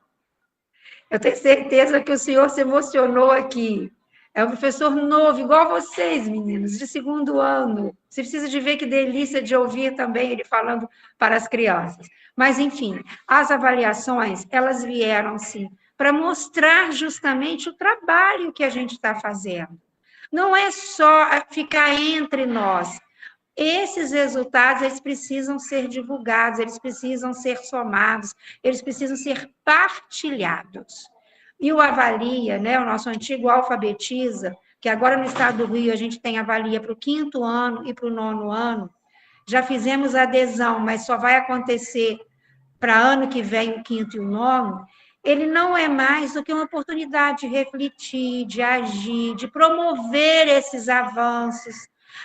Speaker 1: Eu tenho certeza que o senhor se emocionou aqui. É um professor novo, igual vocês, meninos, de 2º ano. Você precisa de ver que delícia de ouvir também ele falando para as crianças. Mas, enfim, as avaliações, elas vieram, sim, para mostrar justamente o trabalho que a gente está fazendo. Não é só ficar entre nós. Esses resultados, eles precisam ser divulgados, eles precisam ser somados, eles precisam ser partilhados. E o Avalia, né, o nosso antigo Alfabetiza, que agora no estado do Rio a gente tem Avalia para o 5º ano e para o 9º ano, já fizemos adesão, mas só vai acontecer para ano que vem o 5º e o 9º, ele não é mais do que uma oportunidade de refletir, de agir, de promover esses avanços.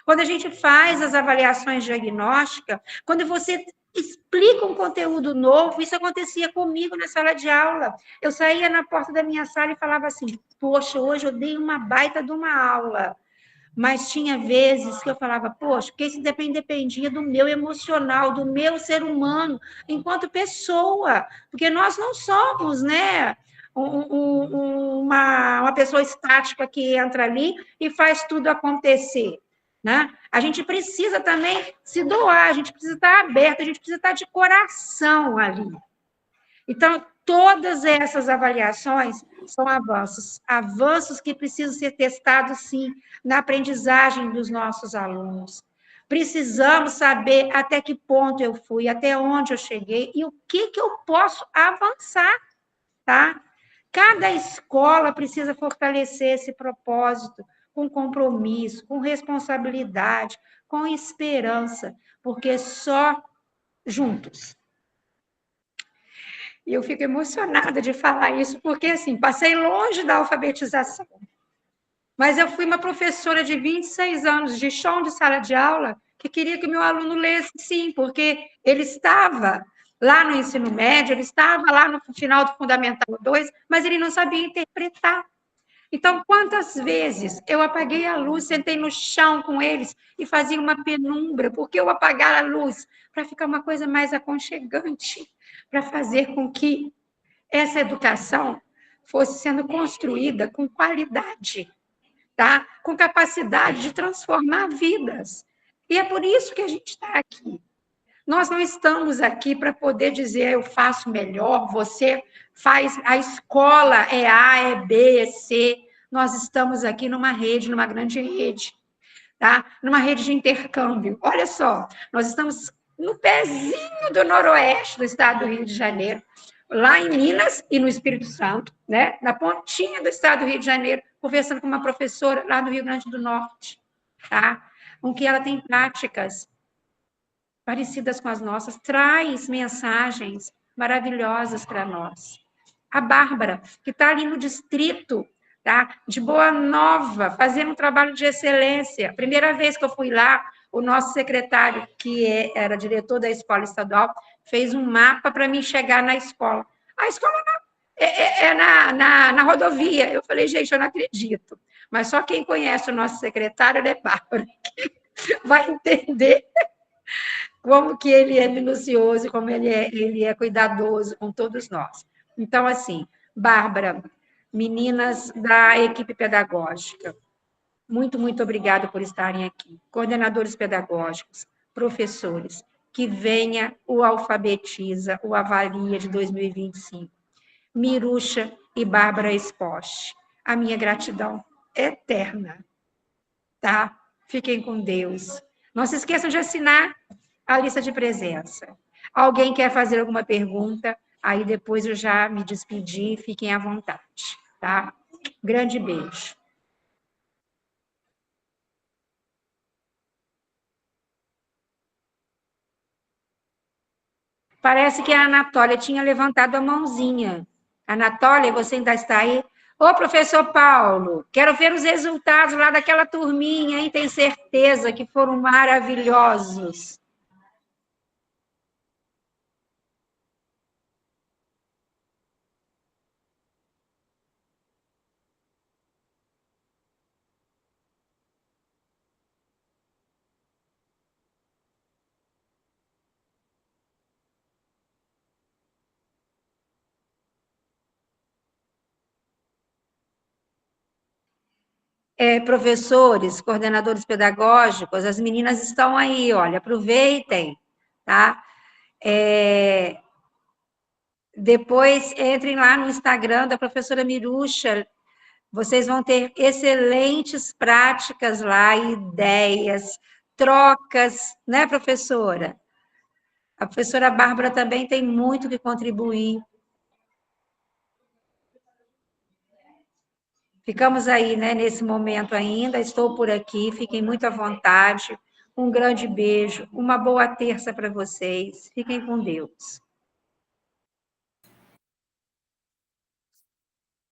Speaker 1: Quando a gente faz as avaliações diagnósticas, quando você explica um conteúdo novo, isso acontecia comigo na sala de aula. Eu saía na porta da minha sala e falava assim, poxa, hoje eu dei uma baita de uma aula. Mas tinha vezes que eu falava, poxa, porque isso dependia do meu emocional, do meu ser humano, enquanto pessoa, porque nós não somos, né, uma pessoa estática que entra ali e faz tudo acontecer, né? A gente precisa também se doar, a gente precisa estar aberto, a gente precisa estar de coração ali. Então, todas essas avaliações são avanços, avanços que precisam ser testados, sim, na aprendizagem dos nossos alunos. Precisamos saber até que ponto eu fui, até onde eu cheguei e o que eu posso avançar, tá? Cada escola precisa fortalecer esse propósito com compromisso, com responsabilidade, com esperança, porque só juntos. E eu fico emocionada de falar isso, porque, assim, passei longe da alfabetização. Mas eu fui uma professora de 26 anos de chão de sala de aula que queria que o meu aluno lesse, sim, porque ele estava lá no ensino médio, ele estava lá no final do Fundamental 2, mas ele não sabia interpretar. Então, quantas vezes eu apaguei a luz, sentei no chão com eles e fazia uma penumbra, porque eu apagar a luz para ficar uma coisa mais aconchegante, para fazer com que essa educação fosse sendo construída com qualidade, tá? Com capacidade de transformar vidas. E é por isso que a gente está aqui. Nós não estamos aqui para poder dizer eu faço melhor, você faz, a escola é A, é B, é C. Nós estamos aqui numa rede, numa grande rede, tá? Numa rede de intercâmbio. Olha só, nós estamos no pezinho do noroeste do estado do Rio de Janeiro, lá em Minas e no Espírito Santo, né? Na pontinha do estado do Rio de Janeiro, conversando com uma professora lá do Rio Grande do Norte, tá? Com que ela tem práticas parecidas com as nossas, traz mensagens maravilhosas para nós. A Bárbara, que está ali no distrito, tá? De Boa Nova, fazendo um trabalho de excelência. Primeira vez que eu fui lá, o nosso secretário, que era diretor da escola estadual, fez um mapa para mim chegar na escola. A escola é na rodovia. Eu falei, gente, eu não acredito. Mas só quem conhece o nosso secretário, ele é Bárbara, vai entender como que ele é minucioso, como ele é cuidadoso com todos nós. Então, assim, Bárbara, meninas da equipe pedagógica, muito, muito obrigada por estarem aqui. Coordenadores pedagógicos, professores, que venha o Alfabetiza, o Avalia de 2025. Mirucha e Bárbara Espoche. A minha gratidão eterna, tá? Fiquem com Deus. Não se esqueçam de assinar a lista de presença. Alguém quer fazer alguma pergunta? Aí depois eu já me despedi, fiquem à vontade, tá? Grande beijo. Parece que a Anatólia tinha levantado a mãozinha. Anatólia, você ainda está aí? Ô, professor Paulo, quero ver os resultados lá daquela turminha, hein? Tenho certeza que foram maravilhosos. Professores, coordenadores pedagógicos, as meninas estão aí, olha, aproveitem, tá? Depois entrem lá no Instagram da professora Mirucha, vocês vão ter excelentes práticas lá, ideias, trocas, né, professora? A professora Bárbara também tem muito que contribuir. Ficamos aí, né, nesse momento ainda, estou por aqui, fiquem muito à vontade. Um grande beijo, uma boa terça para vocês. Fiquem com Deus.